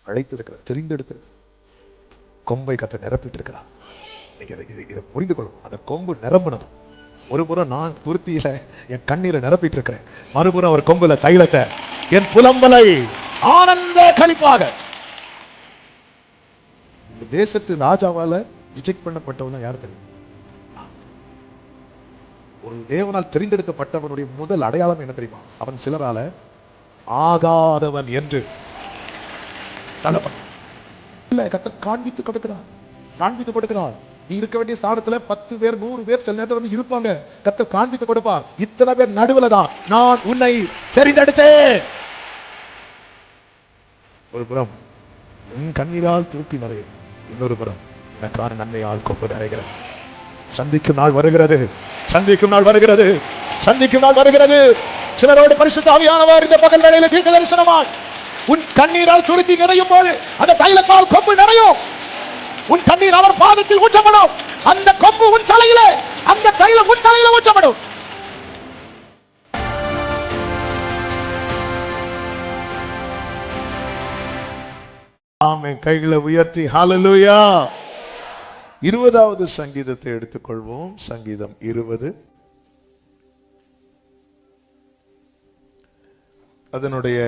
அழைத்திருக்கிற தெரிந்தெடுத்து கொம்பை கத்த நிரப்பிட்டு இருக்கிறார். இதை புரிந்து கொள்ளும். அந்த கொம்பு நிரம்பினதும் ஒரு புறம் நான் துருத்தியில என் கண்ணீரை நிரப்பிட்டு இருக்கிறேன், மறுபுறம் அவர் கொம்புல தைலத்தை என் புலம்பலை ஆனந்த களிப்பாக. தேசத்து ராஜாவால ரிஜெக்ட் பண்ணப்பட்டவன் யார் தெரியும்? ஒரு தேவனால் தெரிந்தெடுக்கப்பட்டவனுடைய முதல் அடையாளம் என்ன தெரியுமா? அவன் சிலரால ஆகாதவன் என்று தள்ளப்பட்ட கர்த்தர் காண்பித்து கொடுக்கிறார். நீ இருக்க வேண்டிய ஸ்தானத்துல 10 பேர் 100 பேர் சில நேரத்தில் வந்து இருப்பாங்க. கர்த்தர் காண்பித்து கொடுப்பார். இத்தனை பேர் நடுவில் தான் நான் உன்னை தெரிந்தெடுத்தேன். ஒரு புறம் உன் கண்ணீரால் தூக்கி நிறையும், இன்னொரு புறம் எனக்கான நன்மையால் கொம்பு நிறைகிறது. சந்திக்கும் நாள் வருகிறது. சிலரோடு பரிசுத்த ஆவியானவர் இந்த பகல் வேளையில தீர்க்க தரிசனமாய் உன் கண்ணீரால் துருத்தி நிறையும் போது அந்த தைலத்தால் கொம்பு நிறையும். உன் கண்ணீர் அவர் பாதத்தில் ஊற்றப்படும். அந்த கொம்பு உன் தலையில, அந்த தைலம் உன் தலையில ஊற்றப்படும். ஆமென். கைகளை உயர்த்தி ஹல்லேலூயா. 20வது சங்கீதத்தை எடுத்துக்கொள்வோம். சங்கீதம் 20, அதனுடைய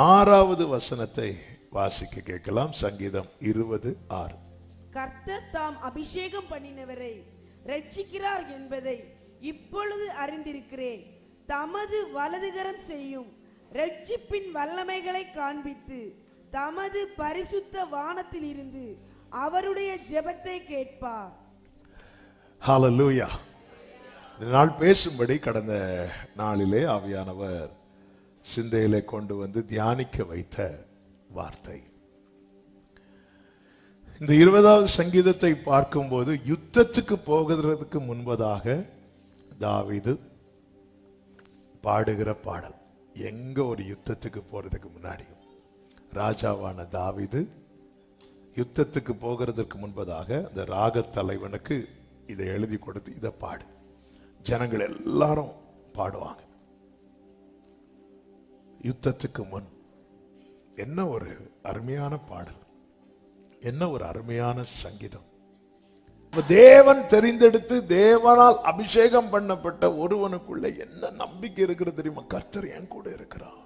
6வது வசனத்தை வாசிக்க கேட்கலாம். சங்கீதம் 20:6. கர்த்தர் தாம் அபிஷேகம் பண்ணினவரை ரட்சிக்கிறார் என்பதை இப்பொழுது அறிந்திருக்கிறேன். தமது வலதுகரம் செய்யும் ரட்சிப்பின் வல்லமைகளை காண்பித்து தமது பரிசுத்த வானத்தில் இருந்து அவருடைய ஜெபத்தை கேட்பார். ஹல்லேலூயா. இந்த நாள் பேசும்படி கடந்த நாளிலே ஆவியானவர் சிந்தையிலே கொண்டு வந்து தியானிக்க வைத்த வார்த்தை. இந்த 20வது சங்கீதத்தை பார்க்கும்போது யுத்தத்துக்கு போகிறதுக்கு முன்பதாக தாவீது பாடுகிற பாடல். எங்க ஒரு யுத்தத்துக்கு போறதுக்கு முன்னாடி ராஜாவான தாவீது யுத்தத்துக்கு போகிறதுக்கு முன்பதாக அந்த ராக தலைவனுக்கு இதை எழுதி கொடுத்து இதை பாடு, ஜனங்கள் எல்லாரும் பாடுவாங்க. யுத்தத்துக்கு முன் என்ன ஒரு அருமையான பாடல், என்ன ஒரு அருமையான சங்கீதம். தேவன் தெரிந்தெடுத்து தேவனால் அபிஷேகம் பண்ணப்பட்ட ஒருவனுக்குள்ள என்ன நம்பிக்கை இருக்கிறது தெரியுமா? கர்த்தர் என் கூட இருக்கிறார்.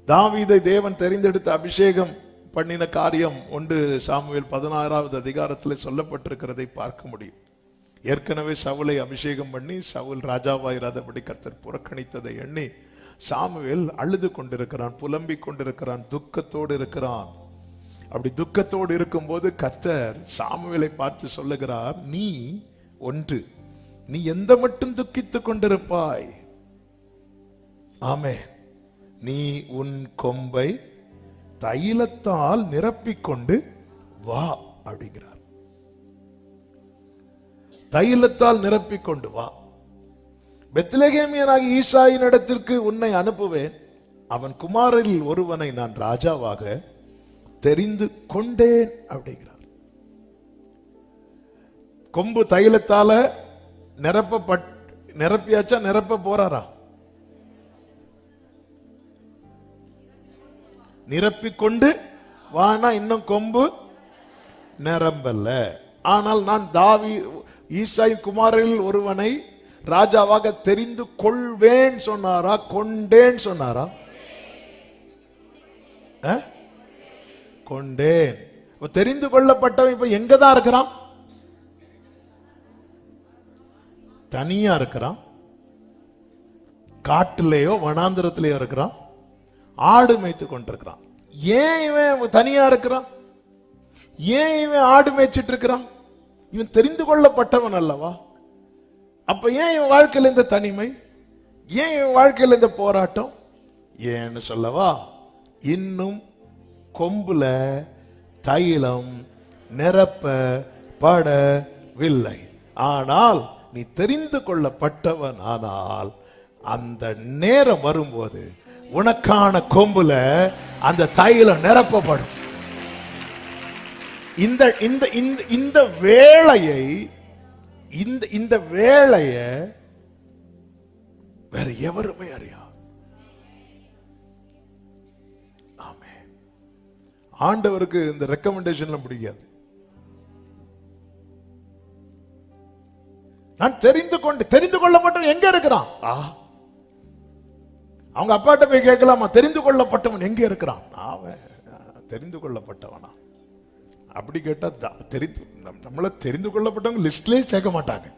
தாவீதை தேவன் தெரிந்தெடுத்து அபிஷேகம் பண்ணின காரியம் 1 சாமுவேல் 16வது அதிகாரத்தில் சொல்லப்பட்டிருக்கிறதை பார்க்க முடியும். ஏற்கனவே சவுலை அபிஷேகம் பண்ணி சவுல் ராஜாவாயிராதபடி கர்த்தர் புறக்கணித்ததை எண்ணி சாமுவேல் அழுது கொண்டிருக்கிறான், புலம்பிக் கொண்டிருக்கிறான், துக்கத்தோடு இருக்கிறான். அப்படி துக்கத்தோடு இருக்கும்போது கர்த்தர் சாமுவேலை பார்த்து சொல்லுகிறார், நீ எந்த மட்டும் துக்கித்துக் கொண்டிருப்பாய்? ஆமென். நீ உன் கொம்பை தைலத்தால் நிரப்பிக்கொண்டு வா அப்படிங்கிறார். தைலத்தால் நிரப்பிக்கொண்டு வா. பெத்லகேமியனாகி ஈசாயின் இடத்திற்கு உன்னை அனுப்புவேன். அவன் குமாரில் ஒருவனை நான் ராஜாவாக தெரிந்து கொண்டேன் அப்படிங்கிறார். கொம்பு தைலத்தால நிரப்பியாச்சா? நிரப்ப போறாரா? நிரப்பிக்கொண்டு வானா இன்னும் கொம்பு நிரம்பல்ல. ஆனால் நான் ஈசாயின் குமாரில் ஒருவனை ராஜாவாக தெரிந்து கொள்வேன் சொன்னாரா? கொண்டேன் சொன்னாரா? கொண்டேன். தெரிந்து கொள்ளப்பட்டவன் இப்ப எங்கதான் இருக்கிறான்? தனியா இருக்கிறான். காட்டிலேயோ வனாந்திரத்திலேயோ இருக்கிறான். ஆடு மேய்த்து கொண்டிருக்கிறான். ஏன் இவன் தனியா இருக்கிறான்? ஏன் இவன் ஆடு மேய்ச்சிட்டு இருக்கிறான்? இவன் தெரிந்து கொள்ளப்பட்டவன் அல்லவா? அப்ப ஏன் இவன் வாழ்க்கையில் இந்த தனிமை? ஏன் இவன் வாழ்க்கையில் இந்த போராட்டம்? ஏன்னு சொல்லவா? இன்னும் கொம்புல தைலம் நிரப்பப்படவில்லை. ஆனால் நீ தெரிந்து கொள்ளப்பட்டவன். ஆனால் அந்த நேரம் வரும்போது உனக்கான கொம்புல அந்த தைலம் நிரப்பப்படும். இந்த வேளையை வேற எவருமே அறியா. ஆமென். ஆண்டவருக்கு இந்த ரெக்கமெண்டேஷன்லாம் பிடிக்காது. நான் தெரிந்து கொள்ளப்பட்டவன் எங்க இருக்கிறான்? அவங்க அப்பாட்ட போய் கேட்கலாமா, தெரிந்து கொள்ளப்பட்டவன் எங்க இருக்கிறான்? அவன் தெரிந்து கொள்ளப்பட்டவனா? அப்படி கேட்டா நம்மள தெரிந்து கொள்ளப்பட்டவங்க லிஸ்ட்லயே சேர்க்க மாட்டாங்க.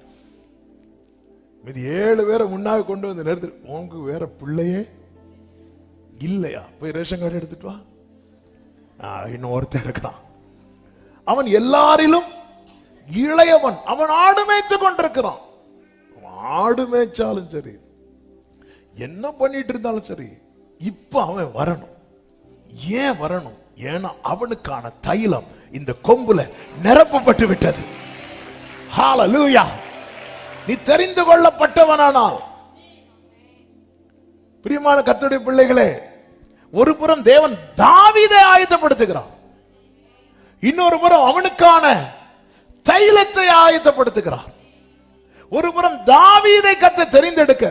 இது 7 பேரை முன்னாக கொண்டு வந்து நிறுத்து, உங்க வேற பிள்ளையே இல்லையா? போய் ரேஷன் கார்டு எடுத்துட்டு வா. இன்னும் ஒருத்தர் இருக்கிறான், அவன் எல்லாரிலும் இளையவன், அவன் ஆடு மேய்த்து கொண்டிருக்கிறான். ஆடு மேய்ச்சாலும் சரி, என்ன பண்ணிட்டு இருந்தாலும் சரி, இப்ப அவன் வரணும். ஏன் வரணும்? ஏன்னா அவனுக்கான தைலம் இந்த கொம்புல நிரப்பப்பட்டு விட்டது. ஹalleluya. நீ தெரிந்து கொள்ளப்பட்டவனானால், பிரியமான கர்த்தருடைய பிள்ளைகளே, ஒரு புறம் தேவன் தாவீதை ஆயத்தப்படுத்துகிறார், இன்னொரு புறம் அவனுக்கான தைலத்தை ஆயத்தப்படுத்துகிறார். ஒரு புறம் தாவீதை கர்த்தர் தெரிந்தெடுக்க,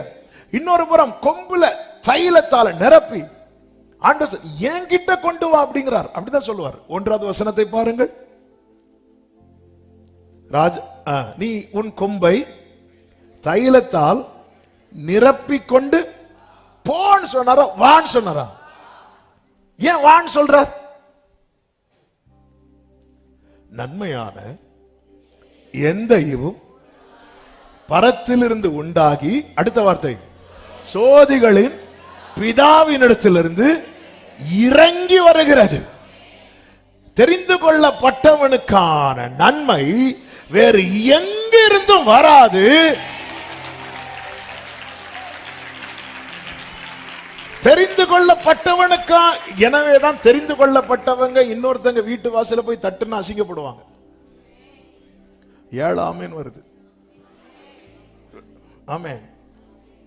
இன்னொரு புறம் கொம்புல தைலத்தால நிரப்பி ஆண்டவர் என்கிட்ட கொண்டு வா அப்படிங்கிறார். அப்படிதான் சொல்லுவார். 1வது வசனத்தை பாருங்கள். நீ உன் கொம்பை தைலத்தால் நிரப்பிக் கொண்டு போன்னு சொன்னாரா, வான்னு சொன்னாரா? ஏன் வான்னு சொல்றார்? நன்மையான எந்த ஈவும் பரத்திலிருந்து உண்டாகி, அடுத்த வார்த்தை, சோதிகளின் பிதாவினிடத்திலிருந்து இறங்கி வருகிறது. தெரிந்து கொள்ளப்பட்டவனுக்கான நன்மை வேறு எங்கிருந்தும் வராது. தெரிந்து கொள்ளப்பட்டவனுக்கா. எனவேதான் தெரிந்து கொள்ளப்பட்டவங்க இன்னொருத்தங்க வீட்டு வாசல போய் தட்டுன்னு அசிங்கப்படுவாங்க. 7 ஆமென் வருது. ஆமென்.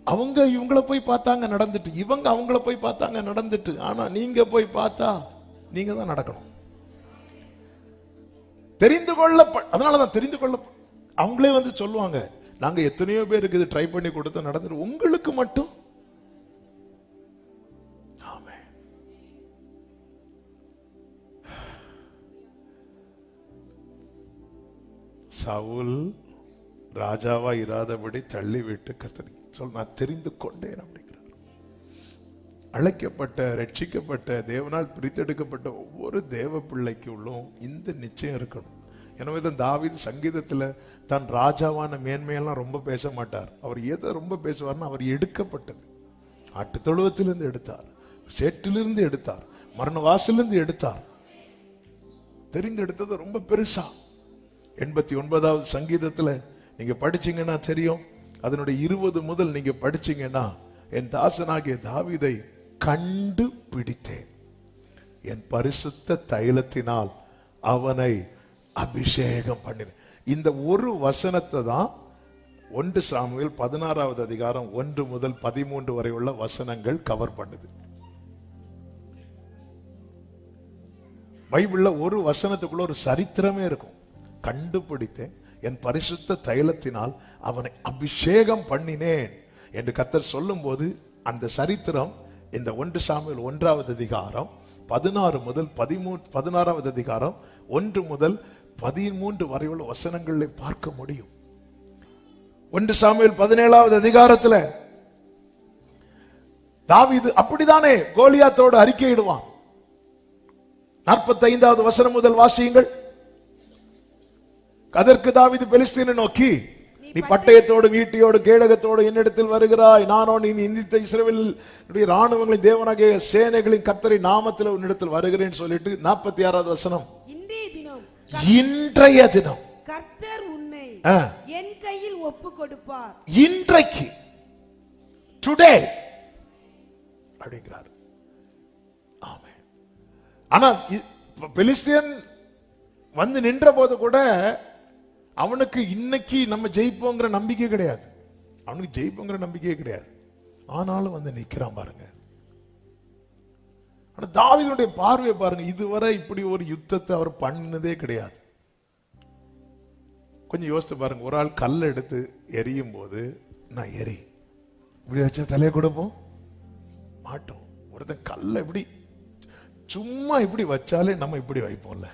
அவங்க இவங்களை போய் பார்த்தாங்க நடந்துட்டு, இவங்க அவங்கள போய் பார்த்தாங்க நடந்துட்டு. ஆனா நீங்க போய் பார்த்தா நீங்க தான் நடக்கணும். தெரிந்து கொள்ள, அதனாலதான் தெரிந்து கொள்ள, அவங்களே வந்து சொல்லுவாங்க, நாங்க எத்தனையோ பேருக்கு இது ட்ரை பண்ணி கொடுத்து நடந்துட்டு, உங்களுக்கு மட்டும். ஆமென். சவுல் ராஜாவா இராதபடி தள்ளிவிட்டு கர்த்தர் சொல், நான் தெரிந்து கொண்டேன் அப்படிங்கிறார். அழைக்கப்பட்ட, ரட்சிக்கப்பட்ட, தேவனால் பிரித்தெடுக்கப்பட்ட ஒவ்வொரு தேவ பிள்ளைக்குள்ளும் இந்த நிச்சயம் இருக்கணும். எனவே தான் தாவீது சங்கீதத்தில் தான் ராஜாவான மேன்மையெல்லாம் ரொம்ப பேச மாட்டார். அவர் எதை ரொம்ப பேசுவார்னா, அவர் எடுக்கப்பட்டது. ஆட்டு தொழுவத்திலிருந்து எடுத்தார், சேற்றிலிருந்து எடுத்தார், மரண வாசலிருந்து எடுத்தார். தெரிந்தெடுத்தது ரொம்ப பெருசா. 89வது சங்கீதத்தில் நீங்க படிச்சீங்கன்னா தெரியும். அதனுடைய 20 முதல் நீங்க படிச்சீங்கன்னா, என் தாசனாகிய தாவீதை கண்டு பிடித்தேன், என் பரிசுத்த தைலத்தினால் அவனை அபிஷேகம் பண்ணினேன். இந்த ஒரு வசனத்தை தான் 1 சாமுவேல் 16வது அதிகாரம் 1 முதல் 13 வரை உள்ள வசனங்கள் கவர் பண்ணுது. பைபிள்ல ஒரு வசனத்துக்குள்ள ஒரு சரித்திரமே இருக்கும். கண்டுபிடித்தேன், என் பரிசுத்த தைலத்தினால் அவனை அபிஷேகம் பண்ணினேன் என்று கர்த்தர் சொல்லும் போது, அந்த சரித்திரம் இந்த 1 சாமுவேல் 1வது அதிகாரம் 16 முதல் 16வது அதிகாரம் 1 முதல் 13 வரை உள்ள வசனங்களை பார்க்க முடியும். 1 சாமுவேல் 17வது அதிகாரத்தில் தாவீது அப்படித்தானே கோலியாத்தோடு அறிக்கையிடுவான். 45வது வசனம் முதல் வாசியுங்கள். அதற்கு தாவீது பெலிஸ்தீனை நோக்கி, நீ பட்டயத்தோடு ஈட்டியோடு கேடகத்தோடு என்னிடத்தில் வருகிறாய், நானோ நீ நிந்தித்த இஸ்ரவேலுடைய ராணுவங்களின் தேவனாகிய சேனைகளின் கர்த்தரை நாமத்தில் உன்னிடத்தில் வருகிறேன் சொல்லிட்டு 46வது வசனம், இன்றைய தினம் கர்த்தர் உன்னை என் கையில் ஒப்பு கொடுப்பார். இன்றைக்கு, டுடே அப்படிங்கிறார். ஆமென். ஆனா பெலிஸ்தியன் வந்து நின்ற போது கூட அவனுக்கு இன்னைக்கு நம்ம ஜெயிப்போங்கிற நம்பிக்கை கிடையாது. அவனுக்கு ஜெயிப்போங்கிற நம்பிக்கையே கிடையாது. ஆனாலும் வந்து நிக்கிறான் பாருங்க. ஆனா தாவீதுடைய பார்வையை பாருங்க. இதுவரை இப்படி ஒரு யுத்தத்தை அவர் பண்ணதே கிடையாது. கொஞ்சம் யோசித்து பாருங்க. ஒரு ஆள் கல்லை எடுத்து எரியும் போது, நான் எரி இப்படி வச்சா தலையை கொடுப்போம் மாட்டோம். ஒருத்தன் கல்லை இப்படி சும்மா இப்படி வச்சாலே நம்ம இப்படி வைப்போம்ல,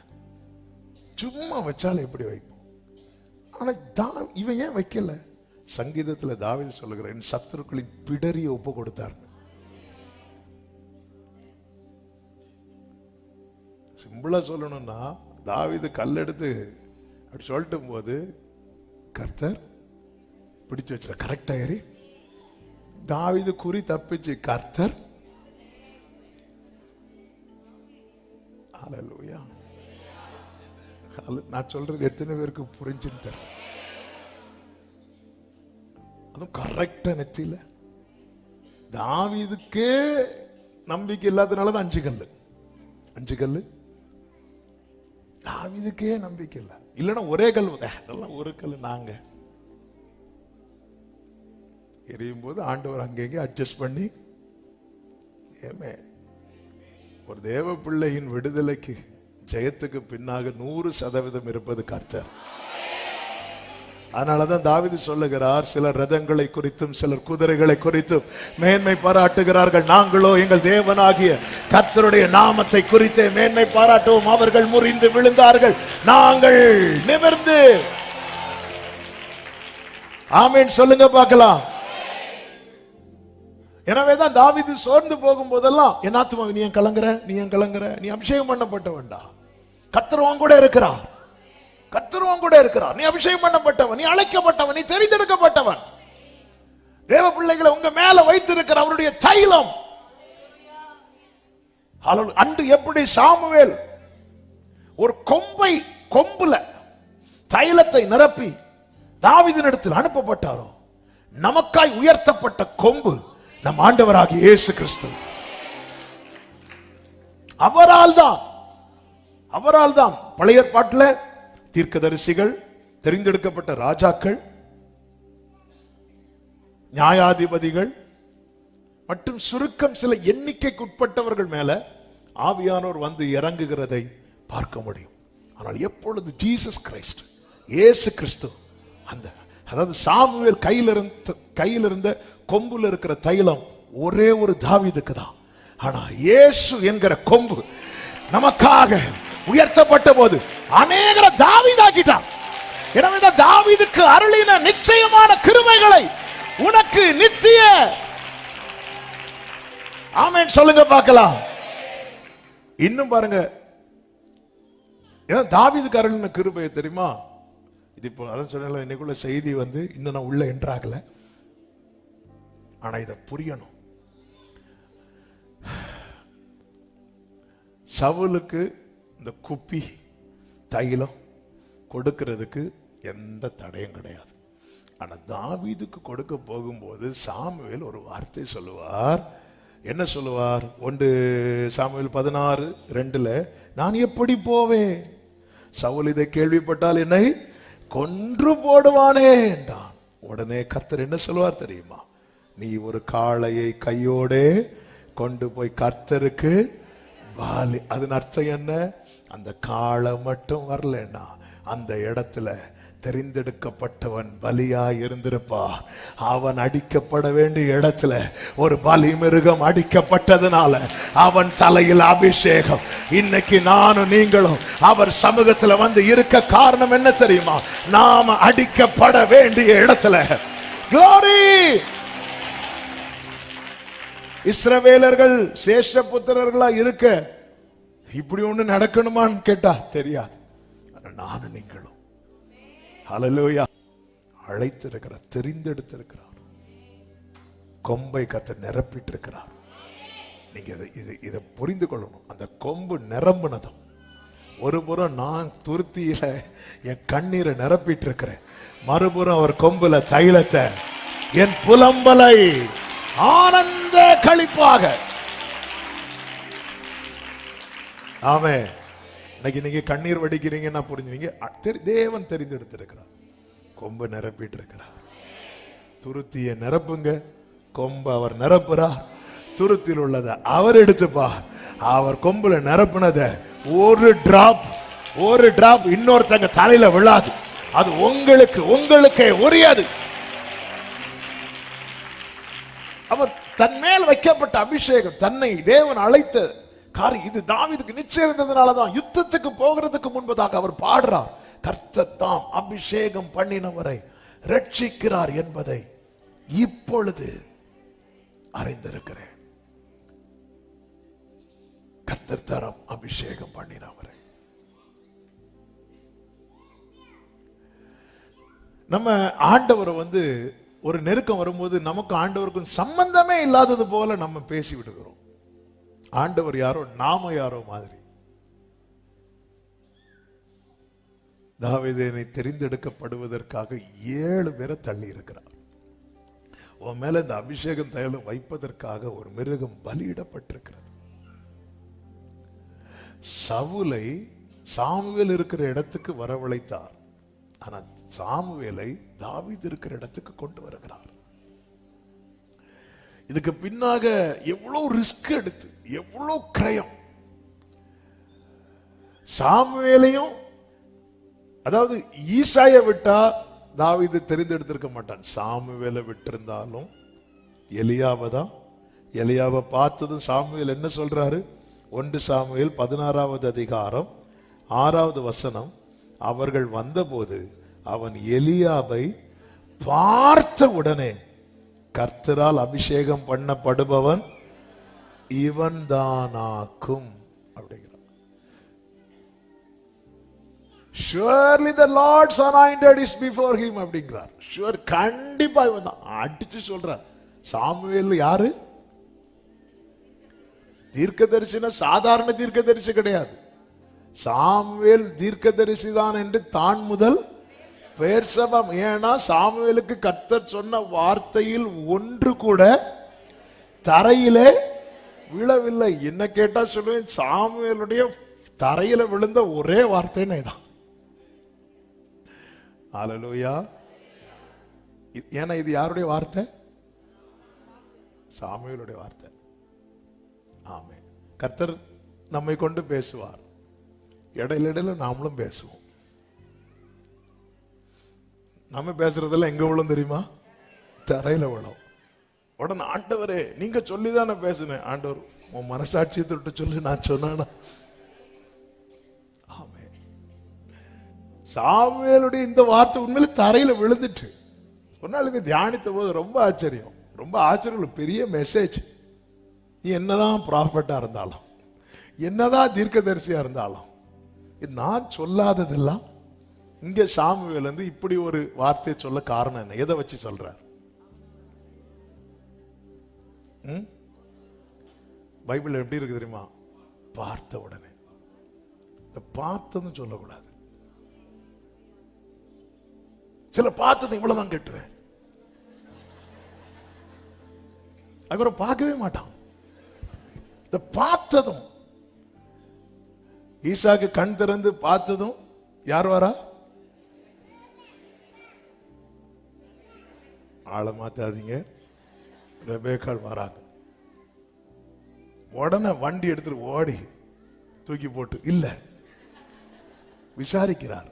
சும்மா வச்சாலே இப்படி வைப்போம். ஆனா இவன் ஏன் வைக்கல? சங்கீதத்துல தாவீது சொல்லுகிற, என் சத்துருக்களின் பிடரிய ஒப்பு கொடுத்தார். சிம்பிளா சொல்லணும்னா, தாவீது கல்லெடுத்து அப்படி சொல்லிட்டு போது கர்த்தர் பிடிச்சு வச்சிட. கரெக்டா ஏறி தாவீது குறி தப்பிச்சு கர்த்தர். ஹல்லேலூயா. நான் சொல்றது எத்தனை பேருக்கு புரிஞ்சுன்னு தெரியல. அதுவும் கரெக்டா நெத்தியில. தாவீதுக்கே நம்பிக்கை இல்லாதனாலதான் 5 கல்லு. தாவீதுக்கே நம்பிக்கை இல்லை. இல்லைன்னா ஒரே கல், அதெல்லாம் ஒரு கல் நாங்க எரியும் போது ஆண்டவர் அங்கேயே அட்ஜஸ்ட் பண்ணி. ஏமே, ஒரு தேவ பிள்ளையின் விடுதலைக்கு ஜெயத்துக்கு பின்னாக 100% இருப்பது கர்த்தர். அதனாலதான் தாவீது சொல்லுகிறார், சிலர் ரதங்களை குறித்தும் சிலர் குதிரைகளை குறித்தும் மேன்மை பாராட்டுகிறார்கள், நாங்களோ எங்கள் தேவனாகிய கர்த்தருடைய நாமத்தை குறித்து மேன்மை பாராட்டுவோம். அவர்கள் முறிந்து விழுந்தார்கள், நாங்கள் நிமிர்ந்து. ஆமென் சொல்லுங்க பார்க்கலாம். எனவேதான் தாவீது சோர்ந்து போகும் போதெல்லாம், என் ஆத்துமாவே நீ ஏன் கலங்குற, நீ ஏன் கலங்குற, நீ அபிஷேகம் பண்ணப்பட்டவன்டா, கர்த்தர் உன் கூட இருக்கிறார், கர்த்தர் உன் கூட இருக்கிறார், நீ அபிஷேகம் பண்ணப்பட்டவன், நீ அழைக்கப்பட்டவன், நீ தெரிந்தெடுக்கப்பட்டவன். தேவ பிள்ளைகளை உங்க மேல வைத்திருக்கிற அவருடைய தைலம். அன்று எப்படி சாமுவேல் ஒரு கொம்புல தைலத்தை நிரப்பி தாவீதினிடத்தில் அனுப்பப்பட்டாரோ, நமக்காய் உயர்த்தப்பட்ட கொம்பு நம் ஆண்டவராகிய இயேசு கிறிஸ்து. அவரால் தான் பழைய ஏற்பாட்டில் தீர்க்கதரிசிகள், தெரிந்தெடுக்கப்பட்ட ராஜாக்கள், நியாயாதிபதிகள் மற்றும் சுருக்கம் சில எண்ணிக்கைக்குட்பட்டவர்கள் மேல ஆவியானோர் வந்து இறங்குகிறதை பார்க்க முடியும். ஆனால் எப்பொழுது ஜீசஸ் கிரைஸ்ட், இயேசு கிறிஸ்து, அதாவது சாமுவேல் கையில் இருந்த கொம்புல இருக்கிற தைலம் ஒரே ஒரு தாவீதுக்கு தான். ஆனா இயேசு என்கிற கொம்பு நமக்காக உயர்த்தப்பட்ட போது அநேகரை தாவீதாக்கிட்டான். எனவேதான் தாவீதுக்கு அருளின நிச்சயமான கிருபைகளை உனக்கு நித்திய. ஆமென் சொல்லுங்க பார்க்கலாம். இன்னும் பாருங்க, தாவீதுக்கு அருளின கிருபை தெரியுமா? இது இப்போ அதான் சொன்ன இன்னைக்குள்ள செய்தி இன்னும் நான் உள்ள என்ட்ராகல. ஆனா இதை புரியணும். சவுலுக்கு இந்த குப்பி தைலம் கொடுக்கிறதுக்கு எந்த தடையும் கிடையாது. ஆனா தாவீதுக்கு கொடுக்க போகும்போது சாமுவேல் ஒரு வார்த்தை சொல்லுவார். என்ன சொல்லுவார்? 1 சாமுவேல் 16:2, நான் எப்படி போவேன்? சவுல் இதை கேள்விப்பட்டால் என்னை கொன்று போடுவானே என்றான். உடனே கர்த்தர் என்ன சொல்லுவார் தெரியுமா? நீ ஒரு காளையை கையோடே கொண்டு போய் கர்த்தருக்கு பாலி. அதன் அர்த்தம் என்ன? அந்த காளை மட்டும் வரலன்னா அந்த இடத்துல தெரிந்தெடுக்கப்பட்டவன் பலியா இருந்திருப்பா. அவன் அடிக்கப்பட வேண்டிய இடத்துல ஒரு பலி மிருகம் அடிக்கப்பட்டதுனால அவன் தலையில் அபிஷேகம். இன்னைக்கு நானும் நீங்களும் அவர் சமூகத்துல இருக்க காரணம் என்ன தெரியுமா? நாம அடிக்கப்பட வேண்டிய இடத்துல. Glory! இஸ்ரவேலர்கள் சேஷபுத்திரர்களா இருக்க இப்படி ஒண்ணு நடக்கணுமான்னு கேட்டா தெரியாது. நானும் நீங்களும் ஹல்லேலூயா அழைத்திருக்கிறார், தெரிந்தெடுத்திருக்கிறார், கொம்பை கர்த்தர் நிரப்பிட்டு இருக்கிறார். நீங்க இதை புரிந்து கொள்ளணும். அந்த கொம்பு நிரம்பினதும் ஒரு புறம் நான் துருத்தியில என் கண்ணீரை நிரப்பிட்டு இருக்கிறேன், மறுபுறம் அவர் கொம்புல தைலத்தை என் புலம்பலை ஆனந்த களிப்பாக. ஆமே. இன்னைக்கு நீங்க கண்ணீர் வடிக்கிறீங்கன்னா புரிஞ்சுங்க, தேவன் தெரிந்தெடுத்திருக்கிறார், கொம்பு நிரப்பிட்டு இருக்கிறார். துருத்தியை நிரப்புங்க, கொம்பு அவர் நிரப்புறார். துருத்தியில் உள்ளதை அவர் எடுத்துப்பார். அவர் கொம்புல நிரப்புனத ஒரு டிராப் இன்னொருத்தங்க தலையில விழாது. அது உங்களுக்கே உரியது. அவர் தன் மேல் வைக்கப்பட்ட அபிஷேகம், தன்னை தேவன் அழைத்த காரியம். இது தாவீதுக்கு நிச்சயம் இருந்ததுனாலதான் யுத்தத்துக்கு போகிறதுக்கு முன்பதாக அவர் பாடுறார், கர்த்தர் தாம் அபிஷேகம் பண்ணினவரை ரட்சிக்கிறார் என்பதை இப்பொழுது அறிந்திருக்கிறேன். கர்த்தர் தரம் அபிஷேகம் பண்ணினவரை. நம்ம ஆண்டவரை ஒரு நெருக்கம் வரும்போது நமக்கு ஆண்டவருக்கும் சம்பந்தமே இல்லாதது போல நம்ம பேசி விடுகிறோம். ஆண்டவர் யாரோ நாம யாரோ மாதிரி. தாவீதை தெரிந்தெடுக்கப்படுவதற்காக 7 பேரை தள்ளி இருக்கிறார். உன் மேல இந்த அபிஷேகம் தைலம் வைப்பதற்காக ஒரு மிருகம் பலியிடப்பட்டிருக்கிறது. சவுலை சாமுவேல் இருக்கிற இடத்துக்கு வரவழைத்தார். ஆனா சாமுவேலை தாவீது இருக்கிற இடத்துக்கு கொண்டு வருகிறார். இதுக்கு பின்னாக எவ்வளவு ரிஸ்க் எடுத்து, எவ்வளவு கிரயம். சாமுவேலையும், அதாவது ஈசாயை விட்டா தாவீது தெரிந்தெடுத்திருக்க மாட்டான். சாமுவேலை விட்டிருந்தாலும் எலியாவை தான். எலியாவை பார்த்ததும் சாமுவேல் என்ன சொல்றாரு? 1 சாமுவேல் 16வது அதிகாரம் 6வது வசனம். அவர்கள் வந்தபோது அவன் எலியாவை பார்த்த உடனே, கர்த்தரால் அபிஷேகம் பண்ணப்படுபவன் இவன் தானாக்கும் அப்படிங்கிறார். Surely the Lord's anointed is before him அப்படிங்கிறார். ஷுவர், கண்டிப்பா இவன் தான். அடிச்சு சொல்றார். சாமுவேல் யாரு? தீர்க்கதரிசினா சாதாரண தீர்க்கதரிசி கிடையாது. சாமுவேல் தீர்க்கதரிசி தான் என்று தான் முதல் பெயர் சபம். ஏன்னா சாமுவேலுக்கு கர்த்தர் சொன்ன வார்த்தையில் ஒன்று கூட தரையிலே விழவில்லை. என்ன கேட்டா சொல்லுவேன், சாமுவேலுடைய தரையில விழுந்த ஒரே வார்த்தைன்னு தான். ஹல்லேலூயா. ஏன்னா இது யாருடைய வார்த்தை? சாமுவேலுடைய வார்த்தை. ஆமென். கர்த்தர் நம்மை கொண்டு பேசுவார். இடையில நாமளும் பேசுவோம். நம்ம பேசுறதெல்லாம் எங்க விழும் தெரியுமா? தரையில விழும். உடனே ஆண்டவரே நீங்க சொல்லிதான் நான் பேசினேன். ஆண்டவர், உன் மனசாட்சியை தொட்டு சொல்லி நான் சொன்னானா? ஆமென். சாமுவேலுடைய இந்த வார்த்தை உண்மையில தரையில விழுந்துட்டு ஒரு நாள் இதை தியானித்த போது ரொம்ப ஆச்சரியம். பெரிய மெசேஜ். நீ என்னதான் ப்ராஃபட்டா இருந்தாலும், என்னதான் தீர்க்கதரிசியா இருந்தாலும், நான் சொல்லாததெல்லாம் இங்க சாமுவேல் இப்படி ஒரு வார்த்தையை சொல்ல காரணம் என்ன? எதை வச்சு சொல்றார்? பைபிள் எப்படி இருக்கு தெரியுமா? பார்த்த உடனே. பார்த்ததும் சொல்லக்கூடாது. சில பார்த்தது இவ்வளவுதான் கேட்டுவேன், அப்புறம் பார்க்கவே மாட்டான். இந்த பார்த்ததும், ஈசாக்கு கண் திறந்து பார்த்ததும் யார் வரா? ஆளை மாத்தாதீங்க, ரெபேக்காள் வராங்க. உடனே வண்டி எடுத்துட்டு ஓடி தூக்கி போட்டு இல்ல, விசாரிக்கிறார்.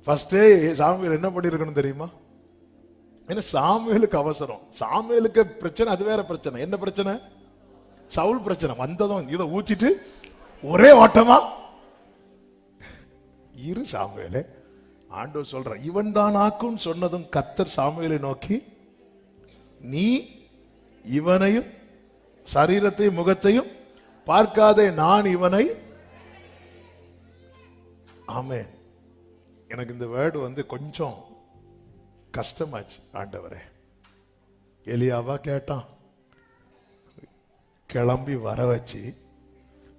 ஃபர்ஸ்டே சாமுவேல் என்ன பண்ணிருக்கணும் தெரியுமா? ஏன்னா சாமுவேலுக்கு அவசரம். சாமுவேலுக்கு பிரச்சனை அது வேற பிரச்சனை. என்ன பிரச்சனை? சவுல் பிரச்சனை. வந்ததும் இதை ஊத்திட்டு ஒரே ஓட்டமா இரு சாமுவேலே. ஆண்டவர் சொல்ற, இவன் தான் ஆக்கும் சொன்னதும் கர்த்தர் சாமுவேலை நோக்கி, நீ இவனையும் சரீரத்தையும் முகத்தையும் பார்க்காதே, நான் இவனை. ஆமென். எனக்கு இந்த வேர்டு கொஞ்சம் கஷ்டமாச்சு. ஆண்டவரே, எலியாவா கேட்டான், கிளம்பி வர வச்சு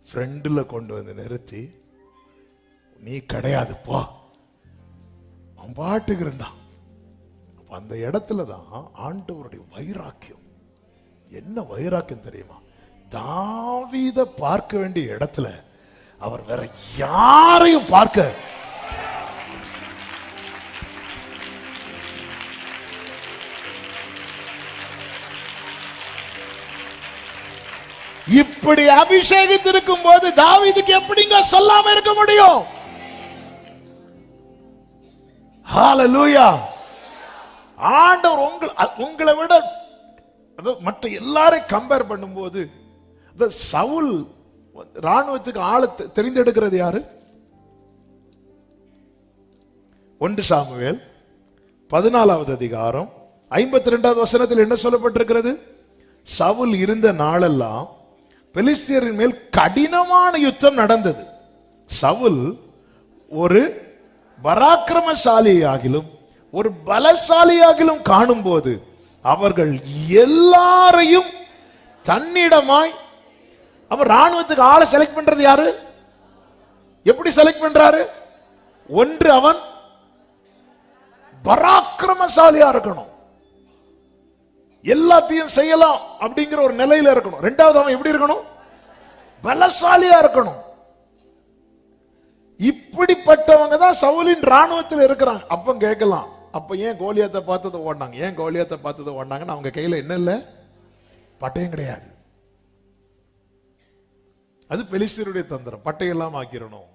ஃப்ரெண்டில் கொண்டு வந்து நிறுத்தி, நீ கிடையாது போ, அவன் பாட்டுக்கு இருந்தான். அந்த இடத்துல தான் ஆண்டவருடைய வைராக்கியம். என்ன வைராக்கியம் தெரியுமா? தாவீதை பார்க்க வேண்டிய இடத்துல அவர் வேற யாரையும் பார்க்க. இப்படி அபிஷேகித்திருக்கும் போது தாவீதுக்கு எப்படிங்க சொல்லாம இருக்க முடியும்? ஹல்லேலூயா. ஆண்டவர் உங்களை விட மற்ற எல்லாரையும் கம்பேர் பண்ணும்போது இந்த சவுல் ராணுவத்துக்கு ஆளை தெரிந்தெடுக்கிறது யாரு? 1 சாமுவேல் 14வது அதிகாரம் 52வது வசனத்தில் என்ன சொல்லப்பட்டிருக்கிறது? சவுல் இருந்த நாளெல்லாம் பெலிஸ்தியரின் மேல் கடினமான யுத்தம் நடந்தது. சவுல் ஒரு பராக்கிரமசாலியாகிலும் ஒரு பலசாலியாகிலும் காணும்போது அவர்கள் எல்லாரையும் தன்னிடமாய், அவர் ராணுவத்துக்கு ஆளை செலக்ட் பண்றது யாரு? எப்படி செலக்ட் பண்றாரு? ஒன்று, அவன் பராக்கிரமசாலியா இருக்கணும், எல்லாத்தையும் செய்யலாம் அப்படிங்கிற ஒரு நிலையில இருக்கணும். ரெண்டாவது, அவன் எப்படி இருக்கணும்? பலசாலியா இருக்கணும். இப்படிப்பட்டவங்க தான் சவுலின் ராணுவத்தில் இருக்கிறாங்க. அப்ப கேட்கலாம், அப்ப ஏன் கோலியாத்தை பார்த்தது ஓடினாங்க? ஏன் கோலியாத்தை பார்த்தது ஓடினாங்கன்னு அவங்க கையில என்ன இல்லை? பட்டயம் கிடையாது. அது பெலிஸ்தருடைய தந்திரம். பட்டையெல்லாம் ஆக்கிரணும்.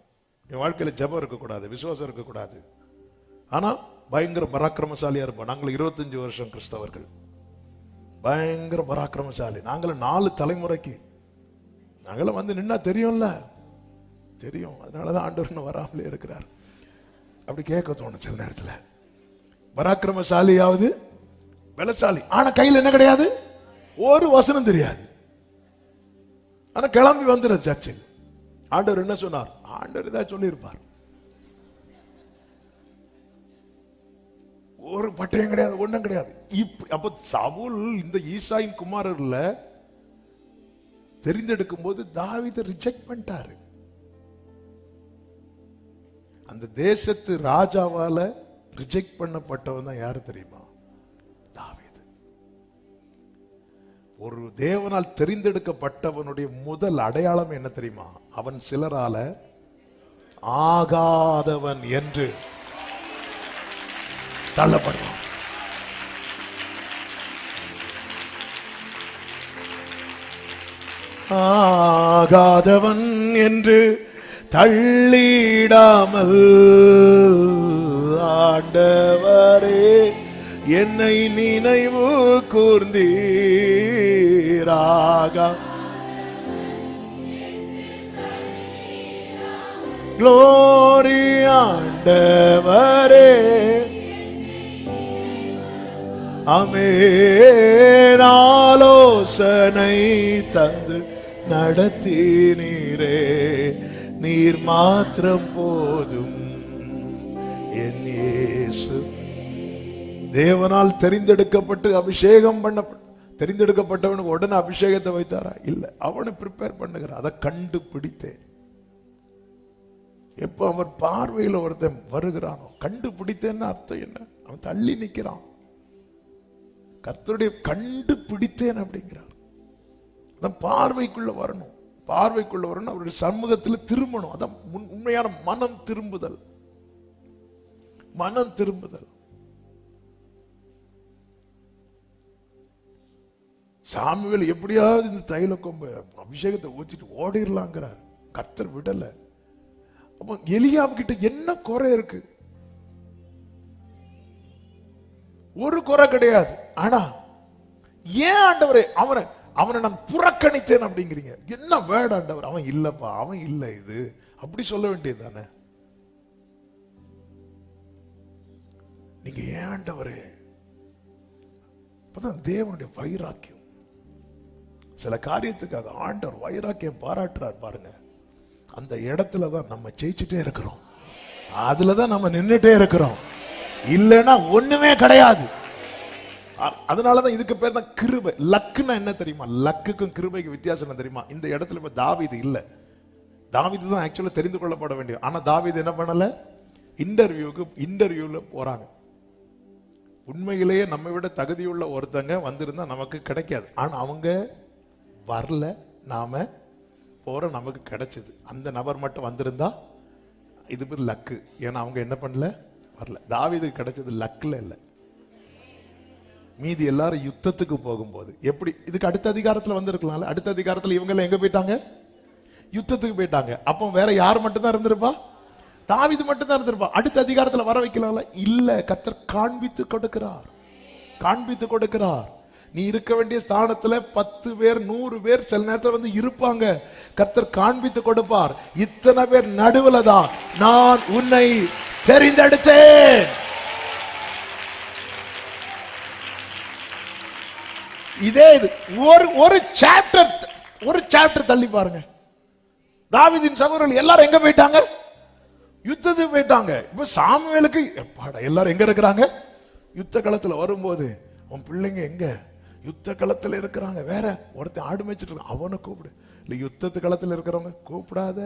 என் வாழ்க்கையில ஜபம் இருக்கக்கூடாது, விசுவாசம் இருக்கக்கூடாது. ஆனா பயங்கர பராக்கிரமசாலியா இருப்போம். நாங்கள் 25 வருஷம் கிறிஸ்தவர்கள், பயங்கர பராக்கிரமசாலி. நாங்களும் 4 தலைமுறைக்கு நாங்களும் வந்து நின்னா தெரியும்ல, தெரியும். அதனாலதான் ஆண்டவர் வராமலே இருக்கிறார். அப்படி கேட்க தோணும் சில நேரத்தில். பராக்கிரமசாலியாவது பலசாலி, ஆனா கையில் என்ன கிடையாது? ஒரு வசனம் தெரியாது. ஆனா கிளம்பி வந்துடுது சர்ச்சில். ஆண்டவர் என்ன சொன்னார்? ஆண்டவர் ஏதாவது சொல்லியிருப்பார். ஒரு பட்டயம் கிடையாது, ஒண்ணும் கிடையாது. அப்ப சவுல் இந்த ஈசாயின் குமாரர்ல தெரிந்தெடுக்கும் போது தாவீதை ரிஜெக்ட் பண்ணிட்டாரு. அந்த தேசத்து ராஜாவால ரிஜெக்ட் பண்ணப்பட்டவன் தான் யாரு தெரியுமா? தாவீது. ஒரு தேவனால் தெரிந்தெடுக்கப்பட்டவனுடைய முதல் அடையாளம் என்ன தெரியுமா? அவன் சிலரால ஆகாதவன் என்று தள்ளப்படுவான். ஆகாதவன் என்று தள்ளிடாமல் ஆண்டவரே என்னை நினைவு கூர்ந்தீராக. க்ளோரி ஆண்டவரே, ஆமென். ஆலோசனை தந்து நடத்தினீரே, நீர் மாத்திரம் போதும் என் இயேசு. தேவனால் தெரிந்தெடுக்கப்பட்டு அபிஷேகம் தெரிந்தெடுக்கப்பட்டவனுக்கு உடனே அபிஷேகத்தை வைத்தாரா? இல்ல, அவனை ப்ரிப்பேர் பண்ணுகிறார். அதை கண்டுபிடித்தேன். எப்ப அவர் பார்வையில் ஒருத்தன் வருகிறானோ, கண்டுபிடித்தேன்னு அர்த்தம் என்ன? அவன் தள்ளி நிற்கிறான். கர்த்தருடைய கண்டுபிடித்தேன் அப்படிங்கிறார். அதான் பார்வைக்குள்ள வரணும். பார்வைக்குள்ள வரணும், அவருடைய சமூகத்தில் திரும்பணும். அதான் உண்மையான மனம் திரும்புதல். மனம் திரும்புதல். சாமுவேல் எப்படியாவது இந்த தைல கொம்பு அபிஷேகத்தை ஊற்றிட்டு ஓடிடலாங்கிறார். கர்த்தர் விடல. அப்ப எலியாம் கிட்ட என்ன குறை இருக்கு? ஒரு குறை கிடையாது. ஆனா ஏன் ஆண்டவரே அவனை நான் புறக்கணித்தேன் அப்படிங்கிறீங்க? என்ன வேர்டு ஆண்டவர்? அவன் இல்லப்பா, அவன் இல்ல, இது அப்படி சொல்ல வேண்டியது தானே. நீங்க ஏன் ஆண்டவரே? அப்பதான் தேவனுடைய வைராக்கியம். சில காரியத்துக்காக ஆண்டவர் வைராக்கியம் பாராட்டுறார் பாருங்க. அந்த இடத்துல தான் நம்ம ஜெயிச்சுட்டே இருக்கிறோம். அதுலதான் நம்ம நின்றுட்டே இருக்கிறோம். இல்லைன்னா ஒண்ணுமே கிடையாது. அதனாலதான் இதுக்கு பேர் தான் கிருபை. லக்குன்னா என்ன தெரியுமா? லக்குக்கும் கிருபைக்கு வித்தியாசம் என்ன தெரியுமா? இந்த இடத்துல இப்ப தாவீது இல்ல. தாவீது தான் ஆக்சுவலா தெரிந்து கொள்ளப்பட வேண்டிய. ஆனா தாவீது என்ன பண்ணல? இன்டர்வியூல போறாங்க. உண்மையிலேயே நம்ம விட தகுதியுள்ள ஒருத்தங்க வந்திருந்தா நமக்கு கிடைக்காது. ஆனா அவங்க வரல, நாம போற நமக்கு கிடைச்சது. அந்த நபர் மட்டும் வந்திருந்தா இது பேர் லக்கு. ஏன்னா அவங்க என்ன பண்ணல? வரல. தாவீதுக்கு கிடைச்சது லக்ல இல்லை. மீதி எல்லாரும் யுத்தத்துக்கு போகும்போது எப்படி இதுக்கு அடுத்த அதிகாரத்துல வந்திருக்கலாம்ல. அடுத்த அதிகாரத்துல இவங்க எல்லாம் எங்க போயிட்டாங்க? யுத்தத்துக்கு போயிட்டாங்க. அப்போ வேற யார் மட்டும் தான் இருந்திருப்பா? தாவீது மட்டும் தான் இருந்திருப்பா. அடுத்த அதிகாரத்துல வர வைக்கலாம்ல. இல்ல, கர்த்தர் காண்பித்து கொடுக்கிறார். காண்பித்து கொடுக்கிறார். நீ இருக்க வேண்டிய ஸ்தானத்துல 10 பேர் 100 பேர் சில நேரத்தில் வந்து இருப்பாங்க. கர்த்தர் காண்பித்து கொடுப்பார். இத்தனை பேர் நடுவுல தான் நான் உன்னை தெரிந்தெடுத்தேன். இதே இது ஒரு சாப்டர் தள்ளி பாருங்க. தாவீதின் சகோதரர்கள் எல்லாரும் எங்க போயிட்டாங்க? யுத்தத்துக்கு போயிட்டாங்க. இப்ப சாமுவேலுக்கு எல்லாரும் எங்க இருக்கிறாங்க? யுத்த களத்துல வரும்போது உன் பிள்ளைங்க எங்க? யுத்த களத்துல இருக்கிறாங்க. வேற ஒருத்தன் ஆடு மேய்ச்சிட்டு இருக்கான், அவனை கூப்பிடு. இல்ல யுத்தத்து களத்துல இருக்கிறவங்க கூப்பிடாத,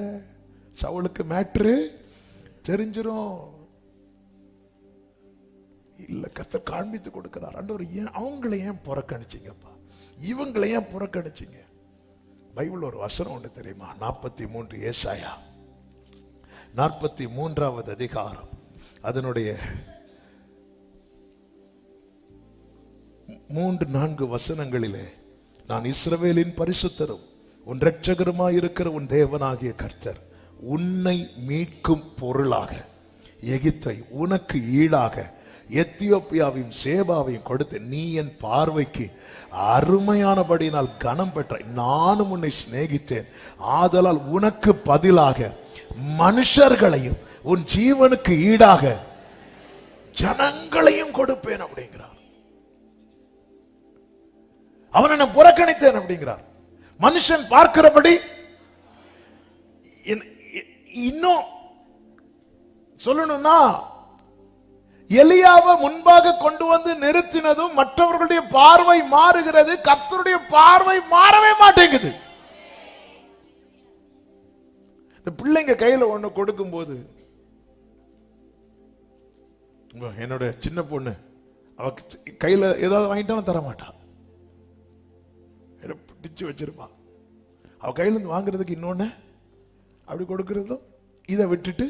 சவுலுக்கு மேட்ரு தெரிஞ்சிரும். இல்ல கர்த்தர் காண்பித்து கொடுக்கிறார். ஆண்டவர் ஏன் அவங்களை ஏன் புறக்கணிச்சீங்கப்பா, இவங்களை ஏன் புறக்கணிச்சீங்க? பைபிள் ஒரு வசனம் ஒன்று தெரியுமா? 43 ஏசாயா 43வது அதிகாரம் அதனுடைய 3-4 வசனங்களிலே, நான் இஸ்ரவேலின் பரிசுத்தரும் உன் இரட்சகருமாய் இருக்கிற உன் தேவனாகிய கர்த்தர் உன்னை மீட்கும் பொருளாக எகிப்தை உனக்கு ஈடாக எத்தியோப்பியாவையும் சேபாவையும் கொடுத்து நீ என் பார்வைக்கு அருமையானபடியினால் கனம் பெற்றாய். நானும் உன்னை சிநேகித்தேன், ஆதலால் உனக்கு பதிலாக மனுஷர்களையும் உன் ஜீவனுக்கு ஈடாக ஜனங்களையும் கொடுப்பேன் அப்படிங்கிறார். அவனை நான் புறக்கணித்தேன் அப்படிங்கிறார். மனுஷன் பார்க்கிறபடி இன்னும் சொல்லணும்னா எலியாவை முன்பாக கொண்டு வந்து நிறுத்தினதும் மற்றவர்களுடைய பார்வை மாறுகிறது, கர்த்தருடைய பார்வை மாறவே மாட்டேங்குது. இந்த பிள்ளைங்க கையில ஒண்ணு கொடுக்கும் போது, என்னோட சின்ன பொண்ணு அவ கையில ஏதாவது வாங்கிட்டாலும் தர மாட்டான், பிடிச்சு வச்சிருப்பான். அவ கையில இருந்து வாங்குறதுக்கு இன்னொன்னு அப்படி கொடுக்கறதும் இதை விட்டுட்டு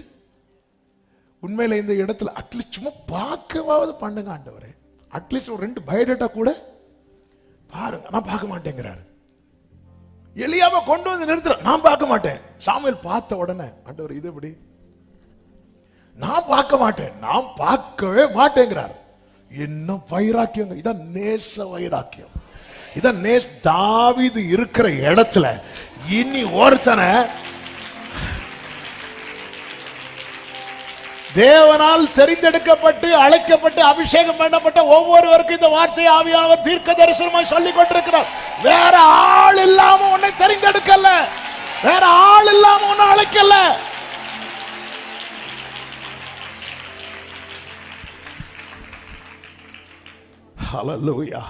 உண்மையில இந்த இடத்துல அட்லீஸ்ட் சும்மா பார்க்கவாவது பண்ணுங்க ஆண்டவரே, அட்லீஸ்ட் ஒரு 2 பயோடேட்டா கூட பாருங்க. நான் பார்க்க மாட்டேங்கிறாரு. எலியாவை கொண்டு வந்து நிறுத்துற, நான் பார்க்க மாட்டேன். சாமுவேல் பார்த்த உடனே ஆண்டவர் இது எப்படி, நான் பார்க்க மாட்டேன், நான் பார்க்கவே மாட்டேங்கிறார். என்ன வைராக்கியம்! இதான் நேச வைராக்கியம். இதான் தாவீது இருக்கிற இடத்துல இனி ஒருத்தனை தேவனால் தெரிந்தெடுக்கப்பட்டு அழைக்கப்பட்டு அபிஷேகம் பண்ணப்பட்ட ஒவ்வொருவருக்கும் இந்த வார்த்தை ஆவியானவர் தீர்க்க தரிசனமாய் சொல்லிக் கொண்டிருக்கிறார். வேற ஆள் இல்லாம உன்னை தெரிந்தெடுக்கல, வேற ஆள் இல்லாம உன்னை அழைக்கல. ஹல்லேலூயா,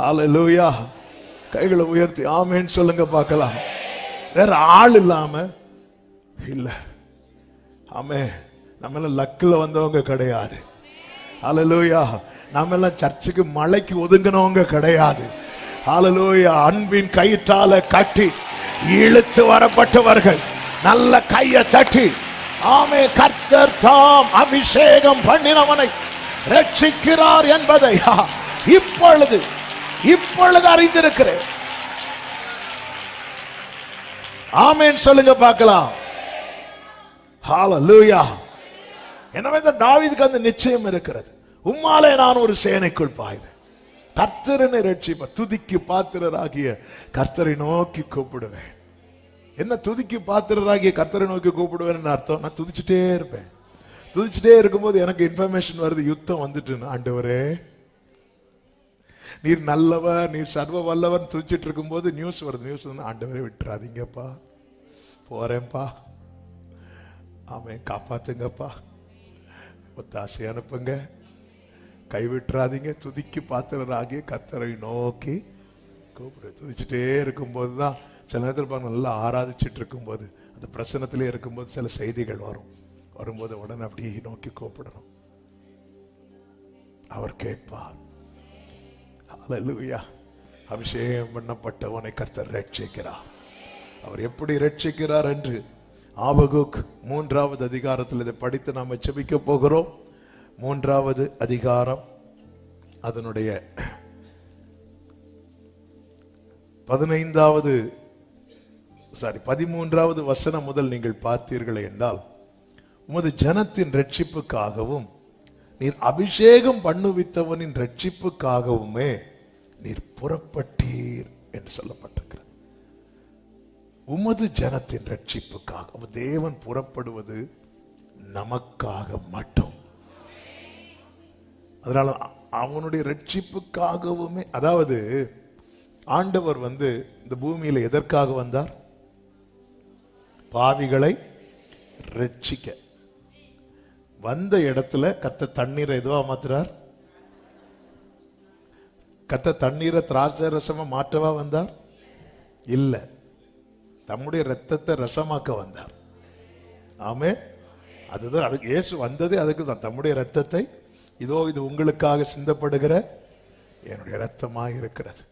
ஹல்லேலூயா. கைகளை உயர்த்தி ஆமென் சொல்லுங்க பார்க்கலாம். வேற ஆள் இல்லாம இல்ல. ஆமே, நம்ம எல்லாம் லக்ல வந்தவங்க கிடையாது. ஹல்லேலூயா. நம்ம எல்லாம் சர்ச்சுக்கு மலைக்கு ஒதுங்கினவங்க கிடையாது. ஹல்லேலூயா. அன்பின் கயிற்றால கட்டி இழுத்து வரப்பட்டவர்கள். நல்ல கையை தட்டி ஆமே, கர்த்தர் தாம் அபிஷேகம் பண்ணினவனை ரட்சிக்கிறார் என்பதை இப்பொழுது அறிந்திருக்கிறேன். ஆமென் சொல்லுங்க பார்க்கலாம். ஹல்லேலூயா. எனவே தான் தாவீதுக்கு அந்த நிச்சயம் இருக்கிறது. உம்மாலே நான் ஒரு சேனைக்குள் பாய்வேன், கர்த்தரனை ரட்சிப்பார். துதிக்கு பாத்திரராகிய கர்த்தரை நோக்கி கூப்பிடுவேன். என்ன துதிக்கு பாத்திரராகிய கர்த்தரை நோக்கி கூப்பிடுவேன் அர்த்தம்? நான் துதிச்சுட்டே இருப்பேன். துதிச்சுட்டே இருக்கும்போது எனக்கு இன்ஃபர்மேஷன் வருது, யுத்தம் வந்துட்டு. ஆண்டவரே நீர் நல்லவர், நீர் சர்வ வல்லவர் துதிச்சிட்டு இருக்கும் போது நியூஸ் வருது. நியூஸ் வந்து ஆண்டவரே விட்டுறாதீங்கப்பா, போறேன்ப்பா, ஆமென், காப்பாத்துங்கப்பா, ஒத்தாசை அனுப்புங்க, கைவிட்டுறாதீங்க. துதிக்கு பாத்திரராகிய கர்த்தரை நோக்கி கூப்பிடு. துதிச்சுட்டே இருக்கும்போது தான் சில நேரத்தில் நல்லா ஆராதிச்சுட்டு இருக்கும்போது, அந்த பிரசனத்திலே இருக்கும்போது சில செய்திகள் வரும்போது உடனே அப்படியே நோக்கி கூப்பிடணும். அவர் கேட்பார். ஹல்லேலூயா. அபிஷேகம் பண்ணப்பட்டவனை கர்த்தர் ரட்சிக்கிறார். அவர் எப்படி ரட்சிக்கிறார் என்று ஆபகுக் 3வது அதிகாரத்தில் இதை படித்து நாம் ஜெபிக்க போகிறோம். 3வது அதிகாரம் அதனுடைய 13வது வசனம் முதல் நீங்கள் பார்த்தீர்கள் என்றால், உமது ஜனத்தின் ரட்சிப்புக்காகவும் நீர் அபிஷேகம் பண்ணுவித்தவனின் ரட்சிப்புக்காகவுமே நீர் புறப்பட்டீர் என்று சொல்லப்பட்டிருக்கிறது. உமது ஜனத்தின் ரட்சிப்புக்காக. தேவன் புறப்படுவது நமக்காக மட்டும். அதனால அவனுடைய ரட்சிப்புக்காகவுமே, அதாவது ஆண்டவர் இந்த பூமியில எதற்காக வந்தார்? பாவிகளை ரட்சிக்க. வந்த இடத்துல கர்த்தர் தண்ணீரை எதுவா மாத்துறார்? கர்த்தர் தண்ணீரை திராட்சை ரசமா மாற்றவா வந்தார்? இல்ல, தம்முடைய ரத்தத்தை ரசமாக்க வந்தார். ஆமே. அதுதான் அதுக்கு இயேசு வந்ததே அதுக்கு தான். தம்முடைய ரத்தத்தை, இதோ இது உங்களுக்காக சிந்தப்படுகிற என்னுடைய ரத்தமாக இருக்கிறது.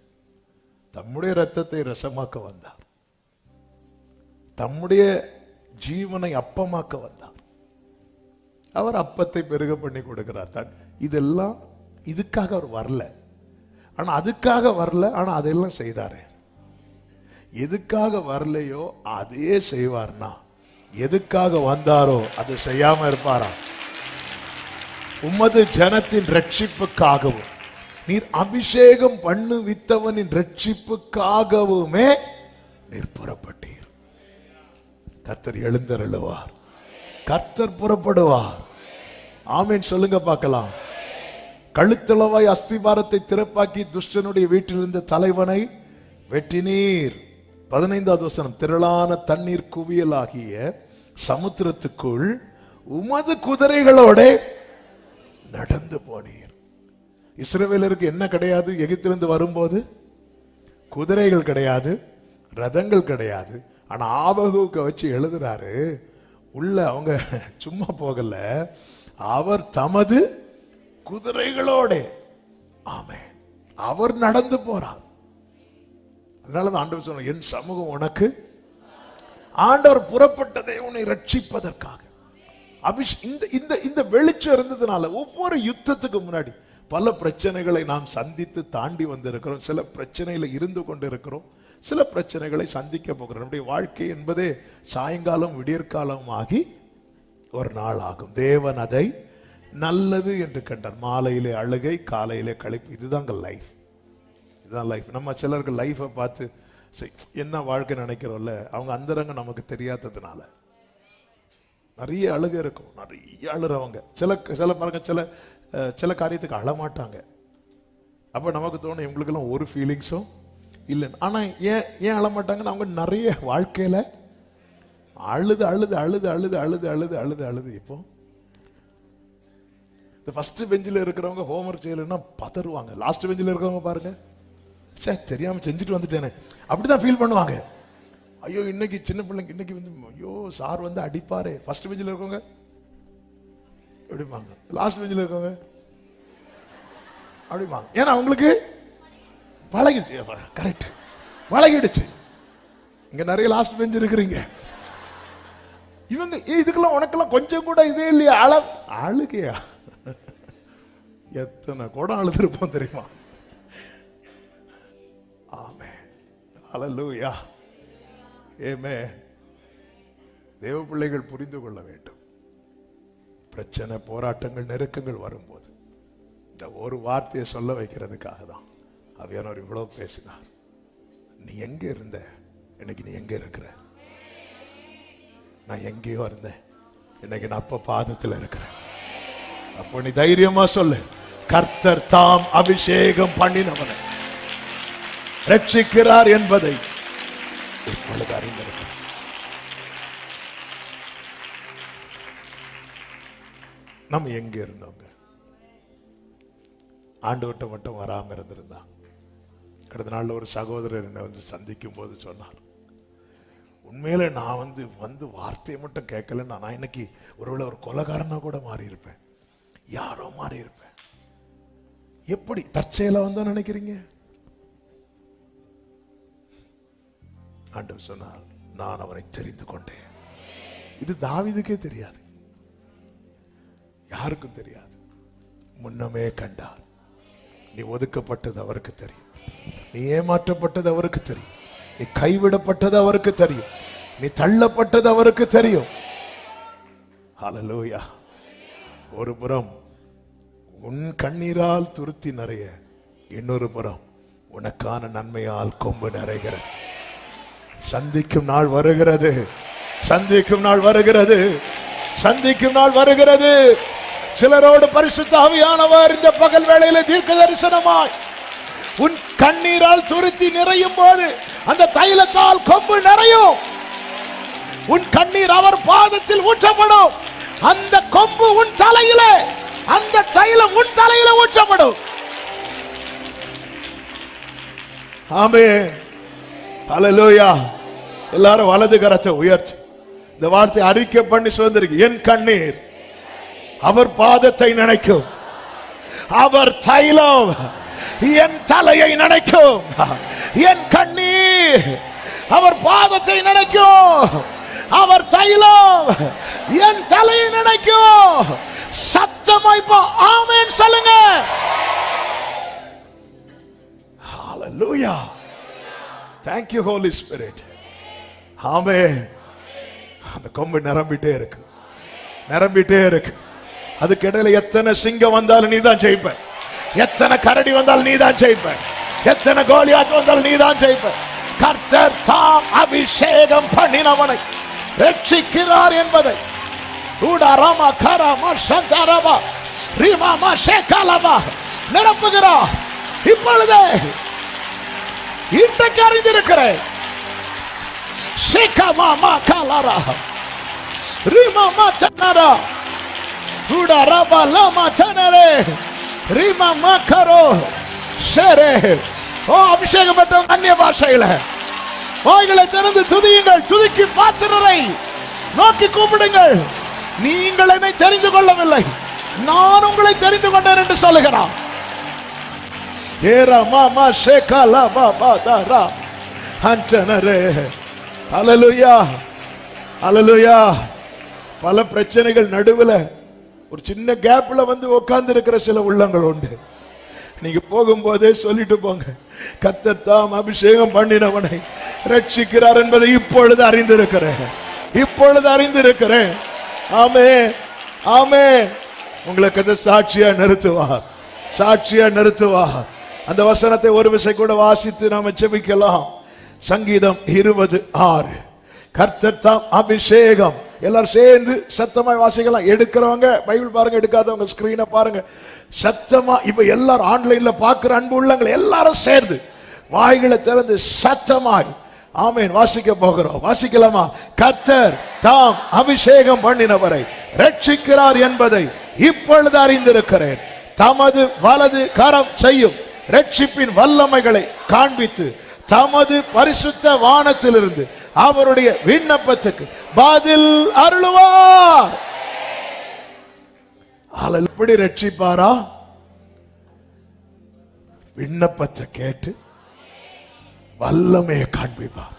தம்முடைய ரத்தத்தை ரசமாக்க வந்தார். தம்முடைய ஜீவனை அப்பமாக்க வந்தார். அவர் அப்பத்தை பெருக பண்ணி கொடுக்கிறார். இதெல்லாம் இதுக்காக அவர் வரல, ஆனா அதுக்காக வரல, ஆனா அதெல்லாம் செய்தாரு. எதுக்காக வரலையோ அதே செய்வார்னா, எதுக்காக வந்தாரோ அதை செய்யாம இருப்பாரா? உமது ஜனத்தின் ரட்சிப்புக்காகவும் நீர் அபிஷேகம் பண்ணுவித்தவனின் ரட்சிப்புக்காகவுமே நீர் புறப்பட்டீர். கர்த்தர் எழுந்தருளுவார், கர்த்தர் புறப்படுவார். ஆமீன் சொல்லுங்க பார்க்கலாம். கழுத்தளவாய் அஸ்திபாரத்தை திறப்பாக்கி துஷ்டனுடைய வீட்டில் இருந்த தலைவனை வெட்டினீர். 15வது வசனம், திரளான தண்ணீர் குவியலாகிய சமுத்திரத்துக்குள் உமது குதிரைகளோட நடந்து போனீர். இஸ்ரவேலருக்கு என்ன கிடையாது? எகிப்திலிருந்து வரும்போது குதிரைகள் கிடையாது, ரதங்கள் கிடையாது. ஆனா ஆபகுக்க வச்சு எழுதுறாரு, உள்ள அவங்க சும்மா போகல, அவர் தமது குதிரைகளோட. ஆமென். அவர் நடந்து போறார். அதனாலதான் ஆண்டவர் சொன்னார், என் சமூகம் உனக்கு. ஆண்டவர் புறப்பட்டதை உன்னை ரட்சிப்பதற்காக. இந்த வெளிச்சம் இருந்ததுனால ஒவ்வொரு யுத்தத்துக்கு முன்னாடி பல பிரச்சனைகளை நாம் சந்தித்து தாண்டி வந்திருக்கிறோம். சில பிரச்சனையில இருந்து கொண்டிருக்கிறோம், சில பிரச்சனைகளை சந்திக்க போகிறோம். நம்முடைய வாழ்க்கை என்பதே சாயங்காலம் விடியற்காலம் ஆகி ஒரு நாள் ஆகும். தேவன் அதை நல்லது என்று கண்டார். மாலையிலே அழுகை, காலையிலே களைப்பு. இதுதாங்க லைஃப், இதுதான் லைஃப். நம்ம சிலருக்கு லைஃபை பார்த்து என்ன வாழ்க்கை நினைக்கிறோம்ல, அவங்க அந்தரங்க நமக்கு தெரியாததுனால நிறைய அழுகை இருக்கும், நிறைய அழுறவங்க. சில பாருங்க, சில காரியத்துக்கு அழமாட்டாங்க. அப்ப நமக்கு தோணும் இவங்களுக்கெல்லாம் ஒரு ஃபீலிங்ஸும் இல்லைன்னு. ஆனா ஏன் அழமாட்டாங்கன்னு, அவங்க நிறைய வாழ்க்கையில அழுது அழுது அழுது அழுது அழுது அழுது அழுது அழுது. இப்போ இந்த ஃபர்ஸ்ட் பெஞ்சில் இருக்கிறவங்க ஹோம்ஒர்க் செய்யலைன்னா பதறுவாங்க. லாஸ்ட் பெஞ்சில் இருக்கிறவங்க பாருங்க, தெரியாம செஞ்சுட்டு வந்துட்டேனே, அப்படிதான் ஃபீல் பண்ணுவாங்க. ஐயோ இன்னைக்கு சின்ன பிள்ளைங்க இன்னைக்கு ஐயோ சார் அடிப்பாரு. ஃபர்ஸ்ட் பெஞ்சில் இருக்கவங்க அப்படிப்பாங்க, லாஸ்ட் பெஞ்சில் இருக்கவங்க அப்படிப்பாங்க. ஏன்னா அவங்களுக்கு பழகிடுச்சு. கரெக்ட், பழகிடுச்சு. இங்க நிறைய லாஸ்ட் பெஞ்ச் இருக்கிறீங்க. இவங்க இதுக்கெல்லாம் உனக்கெல்லாம் கொஞ்சம் கூட இதே இல்லையா? அழுகையா? எத்தனை கூட அழுதுருப்போம் தெரியுமா? ஆமென், ஹல்லேலூயா, ஆமென். தேவ பிள்ளைகள் புரிந்து கொள்ள வேண்டும். பிரச்சனை, போராட்டங்கள், நெருக்கங்கள் வரும்போது இந்த ஒரு வார்த்தையை சொல்ல வைக்கிறதுக்காக தான் ஆவியானவர் இவ்வளவு பேசினார். நீ எங்க இருந்த? இன்னைக்கு நீ எங்க இருக்கிற? நான் எங்கேயோ இருந்தேன், இன்னைக்கு நான் அப்ப பாதத்தில் இருக்கிறேன். அப்போ நீ தைரியமா சொல்லு, கர்த்தர் தாம் அபிஷேகம் பண்ணினவனை ரட்சிக்கிறார் என்பதை இப்பொழுது அறிந்திருக்க. நம்ம எங்க இருந்தவங்க? ஆண்டவர்கிட்ட மட்டும் வராம இருந்திருந்தா. கடந்த நாள்ல ஒரு சகோதரர் என்னை சந்திக்கும் போது சொன்னார், உண்மையில நான் வந்து வார்த்தையை மட்டும் கேட்கலன்னா நான் இன்னைக்கு ஒருவேளை ஒரு கொலைகாரனா கூட மாறி இருப்பேன், யாரோ மாறி இருப்பேன். எப்படி தற்செயலா வந்தோம் நினைக்கிறீங்க? ஆண்டவர் சொன்னார், நான் அவனை தெரிந்து கொண்டேன். இது தாவீதுக்கே தெரியாது, யாருக்கும் தெரியாது. முன்னமே கண்டார். நீ ஒதுக்கப்பட்டது அவருக்கு தெரியும், நீ ஏமாற்றப்பட்டது அவருக்கு தெரியும், நீ கைவிடப்பட்டது அவருக்கு தெரியும், நீ தள்ளப்பட்டது அவருக்கு தெரியும். ஹல்லேலூயா. ஒரு புறம் உன் கண்ணீரால் துருத்தி நிறைய, இன்னொரு புறம் உனக்கான நன்மையால் கொம்பு நிறைகிறது. சந்திக்கும் நாள் வருகிறது, சந்திக்கும் நாள் வருகிறது, சந்திக்கும் நாள் வருகிறது. சிலரோடு பரிசுத்த ஆவியானவர் இந்த பகல் வேளையில தீர்க்க தரிசனமாய் உன் கண்ணீரால் துருத்தி நிறையும் போது அந்த தைலத்தால் கொம்பு நிறையும். உன் கண்ணீர் அவர் பாதத்தில் ஊற்றப்படும். அந்த கொம்பு உன் தலையிலே, அந்த தைலம் உன் தலையில ஊற்றப்படும். ஆமென், ஹல்லேலூயா. எல்லாரும் வலது கரத்தை உயர்த்தி இந்த வார்த்தை அறிக்கை பண்ணி சுதந்திரிக்கு. என் கண்ணீர் அவர் பாதத்தை நினைக்கும், அவர் தைலம் என் தலையை நினைக்கும். என் கண்ணீர் அவர் பாதத்தை நினைக்கும், அவர் தைலம் என் தலையை நினைக்கும். சத்தமாய் ஆமென் சொல்லுங்க. Hallelujah. Thank you Holy Spirit. ஆமென். அந்த கொம்பு நிரம்பிட்டே இருக்கு, நிரம்பிட்டே இருக்கு. அதுக்கு இடையில எத்தனை சிங்கம் வந்தாலும் நீ தான் ஜெயிப்ப, எத்தனை கரடி வந்தாலும் நீ தான் ஜெயிப்ப, எத்தனை கோலியாத் வந்தாலும் நீ தான் ஜெயிப்ப. கர்த்தர் தாம் அபிஷேகம் பண்ணினவனை ரட்சிக்கிறார் என்பதை நிரப்புகிறார். இப்பொழுதே இன்றைக்கு அறிந்திருக்கிறேன். அபிஷேகம் பெற்ற அந்நிய பாஷையில வாய்களை திறந்து துதியுங்கள். துதிக்கு பாத்திரரை நோக்கி கூப்பிடுங்கள். நீங்கள் என்னை தெரிந்து கொள்ளவில்லை, நான் உங்களை தெரிந்து கொண்டேன் என்று சொல்லுகிறான். பல பிரச்சனைகள் நடுவுல ஒரு சின்ன கேப்ல வந்து உட்கார்ந்து இருக்கிற சில உள்ளங்கள் உண்டு. நீங்க போகும்போதே சொல்லிட்டு போங்க, கர்த்தர் தாம் அபிஷேகம் பண்ணினவனை ரட்சிக்கிறார் என்பதை இப்பொழுது அறிந்திருக்கிறேன், இப்பொழுது அறிந்திருக்கிறேன். ஆமென், ஆமென். உங்களுக்கு அது சாட்சியா நிறுத்துவார், சாட்சியா நிறுத்துவார். அந்த வசனத்தை ஒரு விசை கூட வாசித்து நாம ஜெபிக்கலாம். சங்கீதம் 20:6. கர்த்தர் தாம் அபிஷேகம். எல்லாரும் சேர்ந்து சத்தமாய் வாசிக்கலாம். எடுக்கிறவங்க பைபிள் பாருங்க, எடுக்காதவங்க ஸ்கிரீனை பாருங்க. சத்தமா இப்ப எல்லாரும் ஆன்லைன்ல பாக்குற அன்பு உள்ளங்கள் எல்லாரும் சேர்ந்து வாய்களை திறந்து சத்தமாய் ஆமென் வாசிக்க போகிறோம். வாசிக்கலாமா? கர்த்தர் தாம் அபிஷேகம் பண்ணினவரை ரட்சிக்கிறார் என்பதை இப்பொழுது அறிந்திருக்கிறேன். தமது வலது கரம் செய்யும் ரட்சிப்பின் வல்லமைகளை காண்பித்து தமது பரிசுத்த வானத்திலிருந்து அவருடைய விண்ணப்பத்துக்கு பதில் அருளுவார். எப்படி ரட்சிப்பாரா? விண்ணப்பத்தை கேட்டு வல்லமையை காண்பிப்பார்.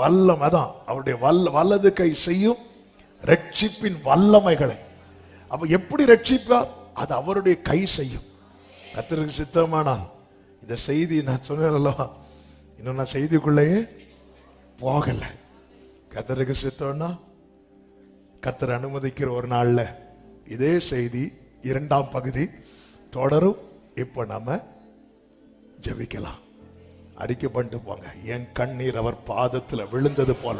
வல்லம் அதான் அவருடைய வலது கை செய்யும் ரட்சிப்பின் வல்லமைகளை. அப்ப எப்படி ரட்சிப்பார்? அது அவருடைய கை செய்யும். கர்த்தருக்கு சித்தமானால் இந்த செய்தி நான் சொன்னேன், இன்னும் நான் செய்திக்குள்ளேயே போகல. கர்த்தருக்கு சித்தம்னா கர்த்தர் அனுமதிக்கிற ஒரு நாள்ல இதே செய்தி 2ஆம் பகுதி தொடரும். இப்ப நாம ஜெபிக்கலாம். அறிக்கை பண்ணிட்டு போங்க. என் கண்ணீர் அவர் பாதத்துல விழுந்தது போல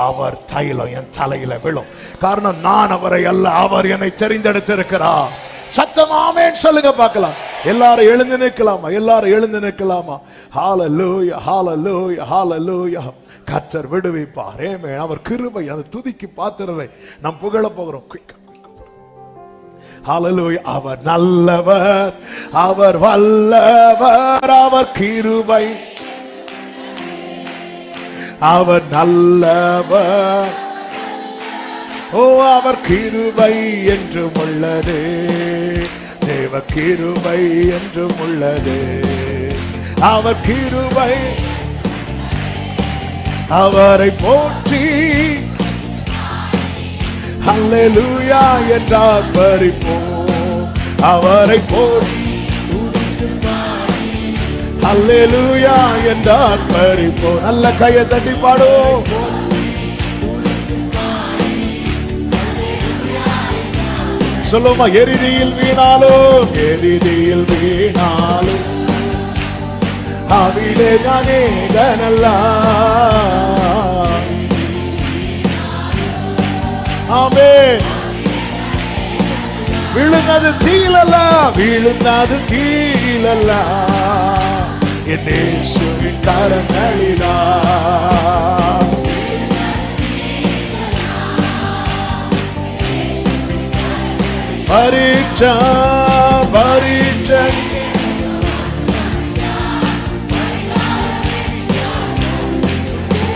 அவர் தைலம் என் தலையில விழும். காரணம் நான் அவரை அல்ல, அவர் என்னை தெரிந்தெடுத்திருக்கிறார். சத்தம் ஆமென் சொல்லுங்க பார்க்கலாம். எல்லாரும் எழுந்து நிற்கலாமா? எல்லாரும் எழுந்து நிற்கலாமா? ஹalleluya, ஹalleluya, ஹalleluya. கர்த்தர் விடுவிப்பார். ஆமென். அவர் கிருபை, அந்த துதிக்கு பாத்திரரை நாம் புகழ போகிறோம். ஹalleluya. அவர் நல்லவர், அவர் வல்லவர், அவர் கிருபை, அவர் நல்லவர். ஓ அவர் கிருபை என்றும் உள்ளது, தேவ கிருபை என்றும் உள்ளது. அவர் கிருபை, அவரை போற்றி ஹல்லேலூயா என்றார் பரிப்போம். அவரை போற்றி ஹல்லேலூயா என்றார் பரிப்போம். நல்ல கையை தட்டி பாடுவோம். சொல்லுமா? எரிதியில் வீணாலும், எரிதியில் வீணாலும் അവിടെ ഞാൻ ഏകനല്ല. ആമേൻ. വീഴുന്നത് തീയിലല്ല, വീഴുന്നത് തീയിലല്ല, എൻ യേശുവിൻ കരങ്ങളിലാ. പരീക്ഷ പരീക്ഷ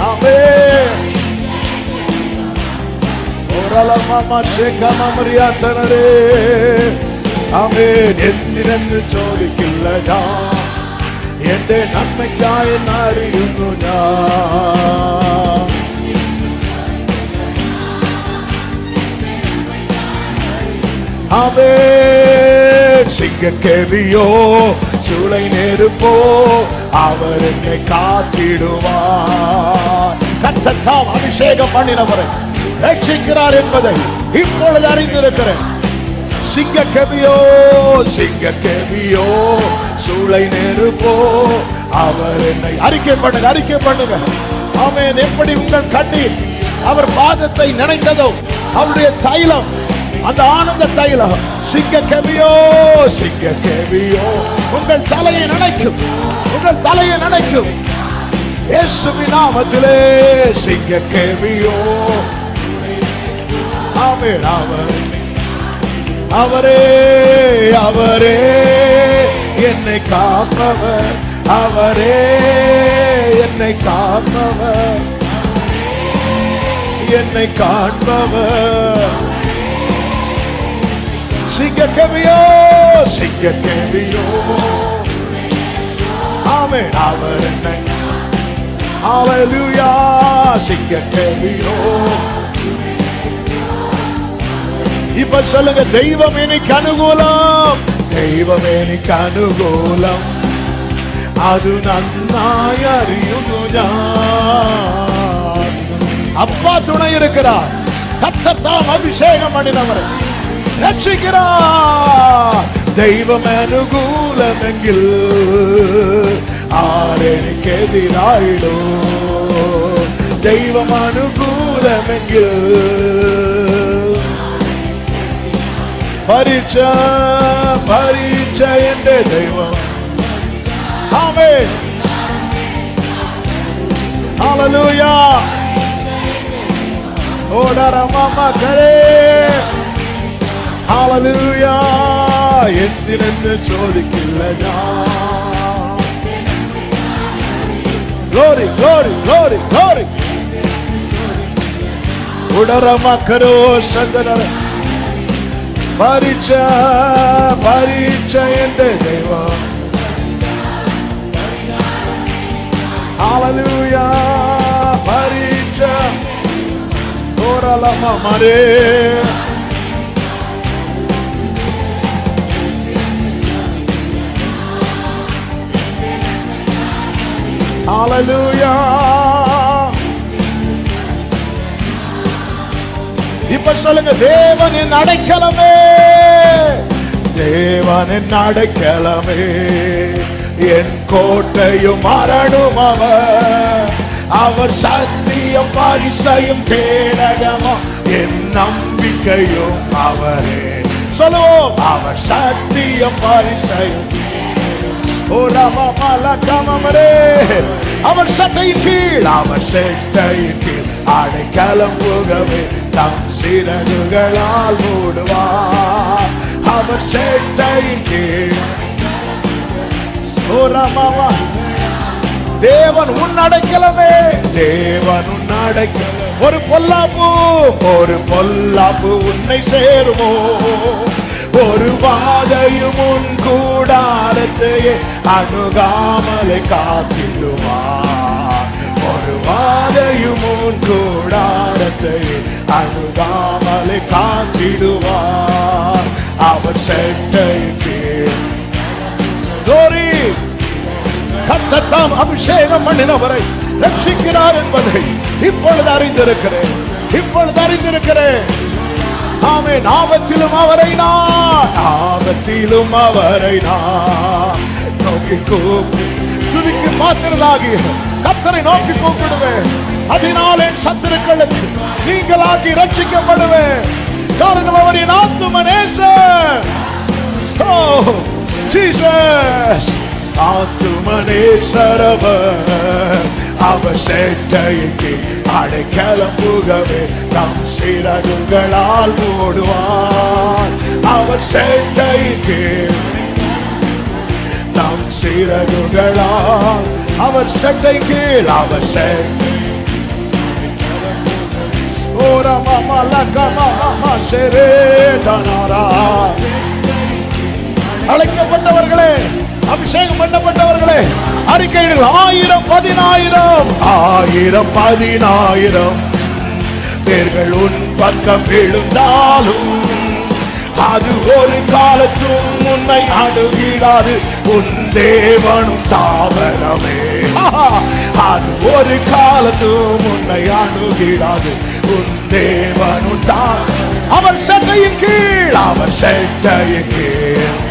ആമേൻ. ആമേൻ. എന്തിനെന്ന് ചോദിക്കില്ല ഞാൻ, എന്റെ നന്മയ്ക്കായി അറിയുന്നു ഞാൻ. ആമേൻ. സിംഗക്കെവിയോ ചൂളை நெருப்போ அவர் என்னை காத்திடுவார். கர்த்தர் அபிஷேகம் பண்ணினவரை ரட்சிக்கிறார் என்பதை இப்பொழுது அறிந்திருக்கிறேன். சிங்கக்கெவியோ சிங்கக்கெவியோ சூளை நெருப்போ அவர் என்னை அறிக்கை பண்ணுங்க, அறிக்கை பண்ணுங்க. ஆமென். எப்படி உங்கள் கண்ணீர் அவர் பாதத்தை நினைத்ததோ அவருடைய தைலம், அந்த ஆனந்த தைலம் சிங்கக்கெவியோ சிங்கக்கெவியோ உங்கள் தலையை நினைக்கும், உங்கள் தலையை நினைக்கும். இயேசுவின் நாமத்திலே சிங்கக்கெவியோ. ஆமென். அவரே அவரே என்னை காப்பவர், அவரே என்னை காப்பவர், என்னை காண்பவர். சிங்கக்கெவியோ சிங்கக்கெவியோ. ஆமென். அவர் என்னை ஹல்லேலூயா. சிங்கக்கெவியோ. இப்ப சொல்லுங்க, தெய்வம் எனக்கு அனுகூலம், தெய்வம் எனக்கு அனுகூலம், அது நன்னாய் அறியுന്നു ഞാൻ. அப்பா துணை இருக்கிறார். கர்த்தர் தாம் அபிஷேகம் பண்ணினவரை ரட்சிக்கிறார். தெய்வம் அனுகூலமெங்கில் ആരെനിക്കെതിരായിടോ, ദൈവം അനുകൂലമെങ്കിൽ. പരീക്ഷ പരീക്ഷ എന്റെ ദൈവം. ആമേൻ. ഹല്ലേലൂയ. ഓടറമമകരേ. ഹല്ലേലൂയ. എന്തിനെന്ന് ചോദിക്കില്ല ഞാൻ. Glory, glory, glory, glory. ഉടറമക്കരോ സന്തനര. പരീക്ഷ പരീക്ഷ എന്റെ ദൈവം. ഹല്ലേലൂയ. പരീക്ഷ ഓരലമമരേ. ஹல்லேலூயா. இப்ப சொல்லுங்க, தேவன் என் அடைக்கலமே, தேவன் என் அடைக்கலமே, என் கோட்டையும் அரணும் அவர், அவர் சத்தியம் பரிசையும் கேடகமும் என் நம்பிக்கையும் அவரே. சொல்லுவோம், அவர் சத்தியம் பரிசையும். அவர் சட்டையின் கீழ், அவர் சட்டையின் கீழ் அடைக்கலம் புகவே தம் சிறகுகளால் மூடுவார். அவர் சட்டையின் கீழ். தேவன் உன் அடைக்கலமே, தேவன் உன் அடைக்கலம். ஒரு பொல்லாப்பு ஒரு பொல்லாப்பு உன்னை சேருமோ, ஒரு வாதையும் உன் கூடாரத்தையே அணுகாமலை காத்திடுவார். ஒரு வாதையும் உன் கூடாரத்தையே அணுகாமலை காத்திடுவார். அவர் சட்டைக்கு தோரி. கர்த்தர் தாம் அபிஷேகம் பண்ணினவரை ரட்சிக்கிறார் என்பதை இப்பொழுது அறிந்திருக்கிறேன், இப்பொழுது அறிந்திருக்கிறேன். ஆமென். ஆபத்திலும் அவரை நான், ஆபத்திலும் அவரை நான் நோக்கி கூப்பி. To துதிக்கு பாத்திரராகிய கர்த்தரை நோக்கி கூப்பிடுவேன். அதனால் என் சத்துருக்களுக்கு நீங்களாகி ரட்சிக்கப்படுவேன். காரணம் அவர் என் ஆத்தும நேசர். ஜீசஸ் ஆத்தும நேசரவர். அவர் சேட்டைக்கு அடைக்கலம் புகவே தம் சிறகுகளால் மூடுவார். அவர் சேட்டைக்கு தம் சிறகுகளால் அவர் சட்டை கீழ் அவர் அழைக்கப்பட்டவர்களே, அபிஷேகம் பண்ணப்பட்டவர்களே, அறிக்கையிடுங்கள். 1000 10,000 10,000 பேர்கள் உன் பக்கம் விழுந்தாலும் அது ஒரு காலத்தும் உன்னை அணுகிடாது. உன் தேவனும் தாவரமே. அது ஒரு காலத்தும் உன்னை அணுகிடாது. உன் தேவனும் அவர் சட்டையின் கீழ் அவர் சட்டையின் கீழ்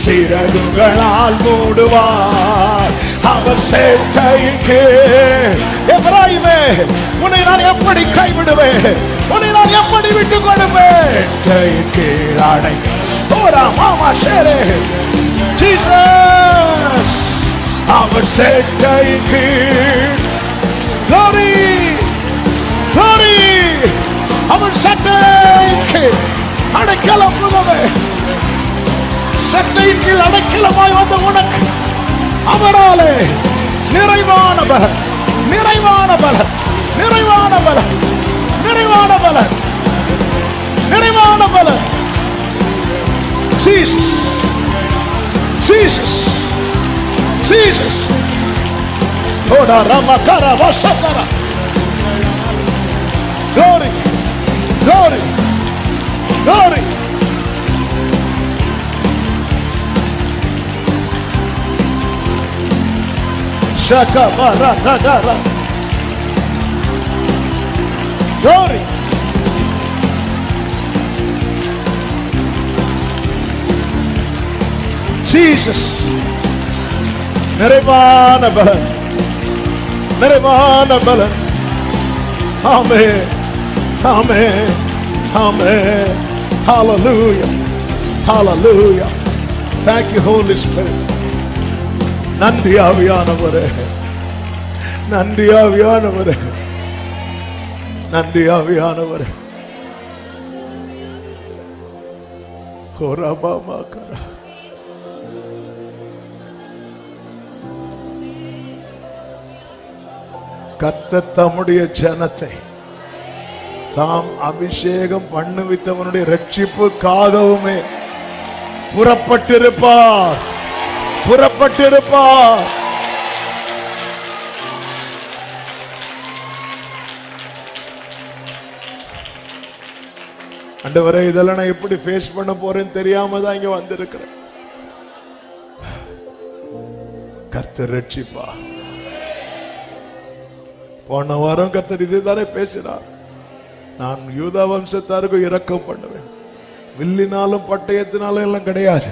சிறகுகளால் மூடுவார். அவர் சேட்டையின் கீழ். எப்ராயிமே, உன்னை நான் எப்படி கைவிடுவேன்? உன்னை நான் எப்படி விட்டுக் கொடுப்பேன்? கீழ் அடை மாமா ஷேரே ஜீசஸ் அவர் சேட்டையின் கீழ். glory glory அவர் சட்டையின் கீழ் அடைக்கலம் புகவே. சட்டையின் கீழ் அடைக்கலமாய் வந்த உனக்கு அவராலே நிறைவான பலன், நிறைவான பலன், நிறைவான பலன், நிறைவான பலன், நிறைவான பலன். Jesus Jesus Jesus oda ramakara vasakara. Glory glory glory. Shaka barata dara. Glory. Jesus. நிறைவான பலன், நிறைவான பலன். Amen. Amen. Amen. Hallelujah. Hallelujah. Thank you, Holy Spirit. நன்றி ஆவியானவரே, நன்றி ஆவியானவரே, நன்றி ஆவியானவரே. கர்த்தர் தம்முடைய ஜனத்தை தாம் அபிஷேகம் பண்ணுவித்தவனுடைய ரட்சிப்புக்காகவுமே புறப்பட்டிருப்பார், புறப்பட்டிருப்பார். ஆண்டவரே, இதெல்லாம் நான் எப்படி ஃபேஸ் பண்ண போறேன்னு தெரியாம தான் இங்க வந்திருக்கிறேன். கர்த்தர் ரட்சிப்பா. போன வாரம் கர்த்தர் இதுதானே பேசினார். நான் யூதா வம்சத்தாருக்கும் இரக்கம் பண்ணுவேன், வில்லினாலும் பட்டயத்தினாலும் எல்லாம் கிடையாது,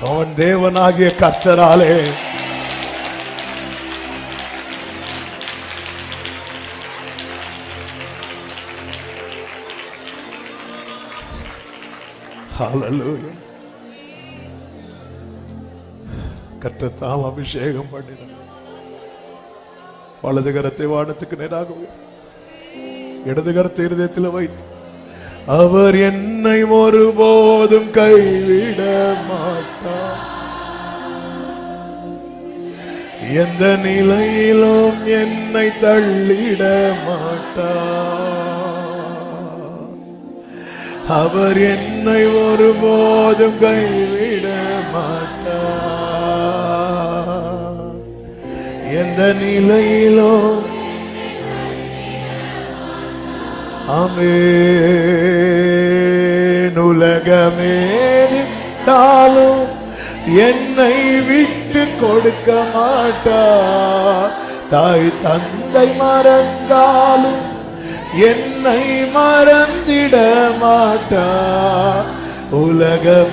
அவன் தேவனாகிய கர்த்தராலே. ஹல்லேலூயா. கர்த்தர் தாம் அபிஷேகம் பண்ணினார். வலது கரத்தை வானத்துக்கு நேராக உயர்த்தி இடது கரத்தை இருதயத்தில் வைத்து, அவர் என்னை ஒருபோதும் கைவிட மாட்டார், எந்த நிலையிலும் என்னை தள்ளிட மாட்டார். அவர் என்னை ஒருபோதும் கைவிட மாட்டார், எந்த நிலையிலும். ஆமென். உலகமேதித்தாலும் என்னை விட்டு கொடுக்க மாட்டார், தாய் தந்தை மறந்தாலும் என்னை மறந்திட மாட்டார். உலகமேதித்தாலும்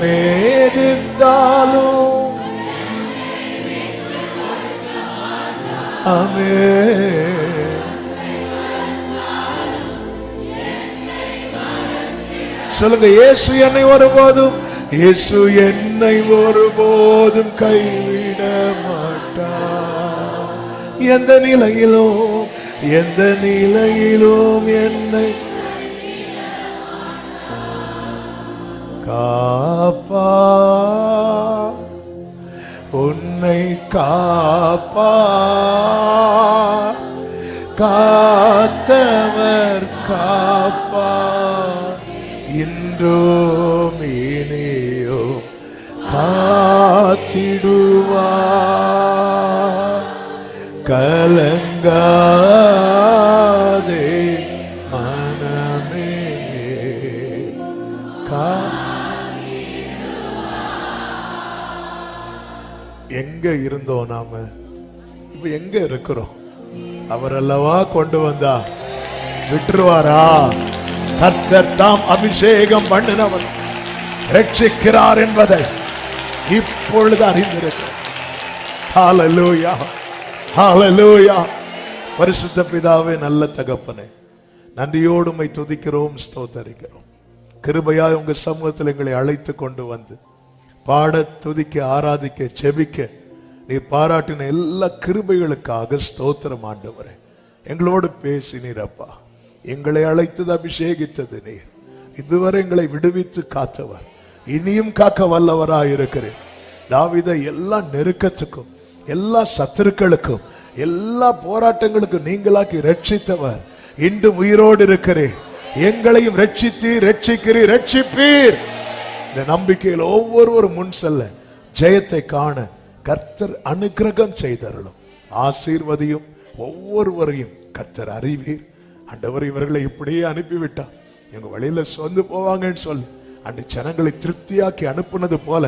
ஆமென். சொல்லுங்க, இயேசு என்னை ஒருபோதும், இயேசு என்னை ஒருபோதும் கைவிட மாட்டார். எந்த நிலையிலும், எந்த நிலையிலும் என்னை காப்பா, உன்னை காப்பா, காத்தவர் காப்பா, இன்றும் இனியும் காத்திடுவார். கலங்காதே மனமே, எங்க இருந்தோம் நாம, இப்ப எங்க இருக்கிறோம்? அவர் அல்லவா கொண்டு வந்தா, விட்டுருவாரா? கர்த்தர் தாம் அபிஷேகம் பண்ணினவர் ரட்சிக்கிறார் என்பதை இப்பொழுது அறிந்திருக்கிறோம். ஹல்லேலூயா, ஹல்லேலூயா. பரிசுத்த பிதாவே, நல்ல தகப்பனே, நன்றியோடு உம்மை துதிக்கிறோம், ஸ்தோத்தரிக்கிறோம். கிருபையாய் உங்க சமூகத்தில் எங்களை அழைத்து கொண்டு வந்து பாட, துதிக்க, ஆராதிக்க, செபிக்க நீர் பாராட்டின எல்லா கிருபைகளுக்காக ஸ்தோத்திரம் ஆண்டவரே. எங்களோடு பேசினீர் அப்பா. எங்களை அழைத்தது, அபிஷேகித்தது நீர். இதுவரை எங்களை விடுவித்து காத்தவர், இனியும் காக்க வல்லவராயிருக்கிறேன். தாவீதை எல்லா நெருக்கத்துக்கும், எல்லா சத்துருக்களுக்கும், எல்லா போராட்டங்களுக்கும் நீங்களாக்கி ரட்சித்தவர் இன்றும் உயிரோடு இருக்கிறேன். எங்களையும் ரட்சித்தீர், ரட்சிக்கிறீர், ரட்சிப்பீர். இந்த நம்பிக்கையில் ஒவ்வொருவரும் முன் செல்ல, ஜெயத்தை காண கர்த்தர் அனுக்கிரகம் செய்தருளும். ஆசீர்வதியும் ஒவ்வொருவரையும் கர்த்தர் அறிவீர். ஆண்டவர் இவர்களை இப்படியே அனுப்பிவிட்டா எங்க வழியில சொந்து போவாங்கன்னு சொல்லி அந்த ஜனங்களை திருப்தியாக்கி அனுப்புனது போல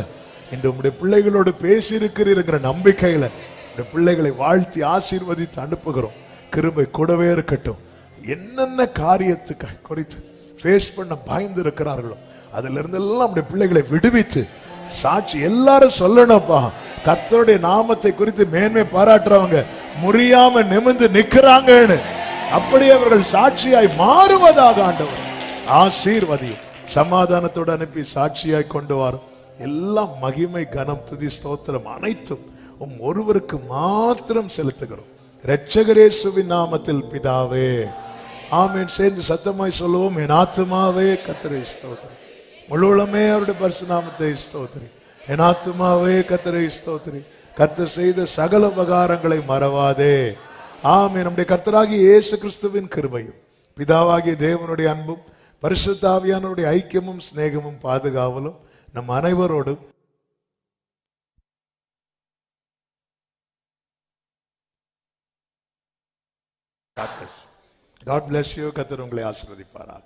இன்று உம்முடைய பிள்ளைகளோடு பேசியிருக்கிறீங்கிற நம்பிக்கையில இந்த பிள்ளைகளை வாழ்த்தி ஆசீர்வதித்து அனுப்புகிறோம். கிருபை கூடவே இருக்கட்டும். என்னென்ன காரியத்துக்கு குறித்து ஃபேஸ் பண்ண பயந்து இருக்கிறார்களோ அதுல இருந்து எல்லாம் நம்முடைய பிள்ளைகளை விடுவித்து சாட்சி எல்லாரும் சொல்லணும்ப்பா. கர்த்தருடைய நாமத்தை குறித்து மேன்மை பாராட்டுறவங்க முறியாம நிமிர்ந்து நிக்கிறாங்கன்னு அப்படி அவர்கள் சாட்சியாய் மாறுவதாக ஆண்டவர் ஆசீர்வதியும். சமாதானத்தோடு அனுப்பி சாட்சியாய் கொண்டு வரும். எல்லாம் மகிமை, கனம், துதி, ஸ்தோத்திரம் அனைத்தும் ஒருவருக்கு மாத்திரம் செலுத்துகிறோம். இரட்சகர் இயேசுவின் நாமத்தில் பிதாவே, ஆமென். சேர்ந்து சத்தமாய் சொல்லுவோம். என் ஆத்துமாவே கர்த்தரை ஸ்தோத்திரி, முழு உளமே அவருடைய பரிசு நாமத்தை ஸ்தோத்திரி. என் ஆத்துமாவே கர்த்தரை ஸ்தோத்திரி, கர்த்தர் செய்த சகல உபகாரங்களை மறவாதே. ஆமென். நம்முடைய கர்த்தராகிய இயேசு கிறிஸ்துவின் கிருபையும், பிதாவாகிய தேவனுடைய அன்பும், பரிசுத்த ஆவியானவருடைய ஐக்கியமும் சிநேகமும் பாதுகாவலும் நம் அனைவரோடும் God bless you. கர்த்தர் உங்களை ஆசீர்வதிப்பாராக.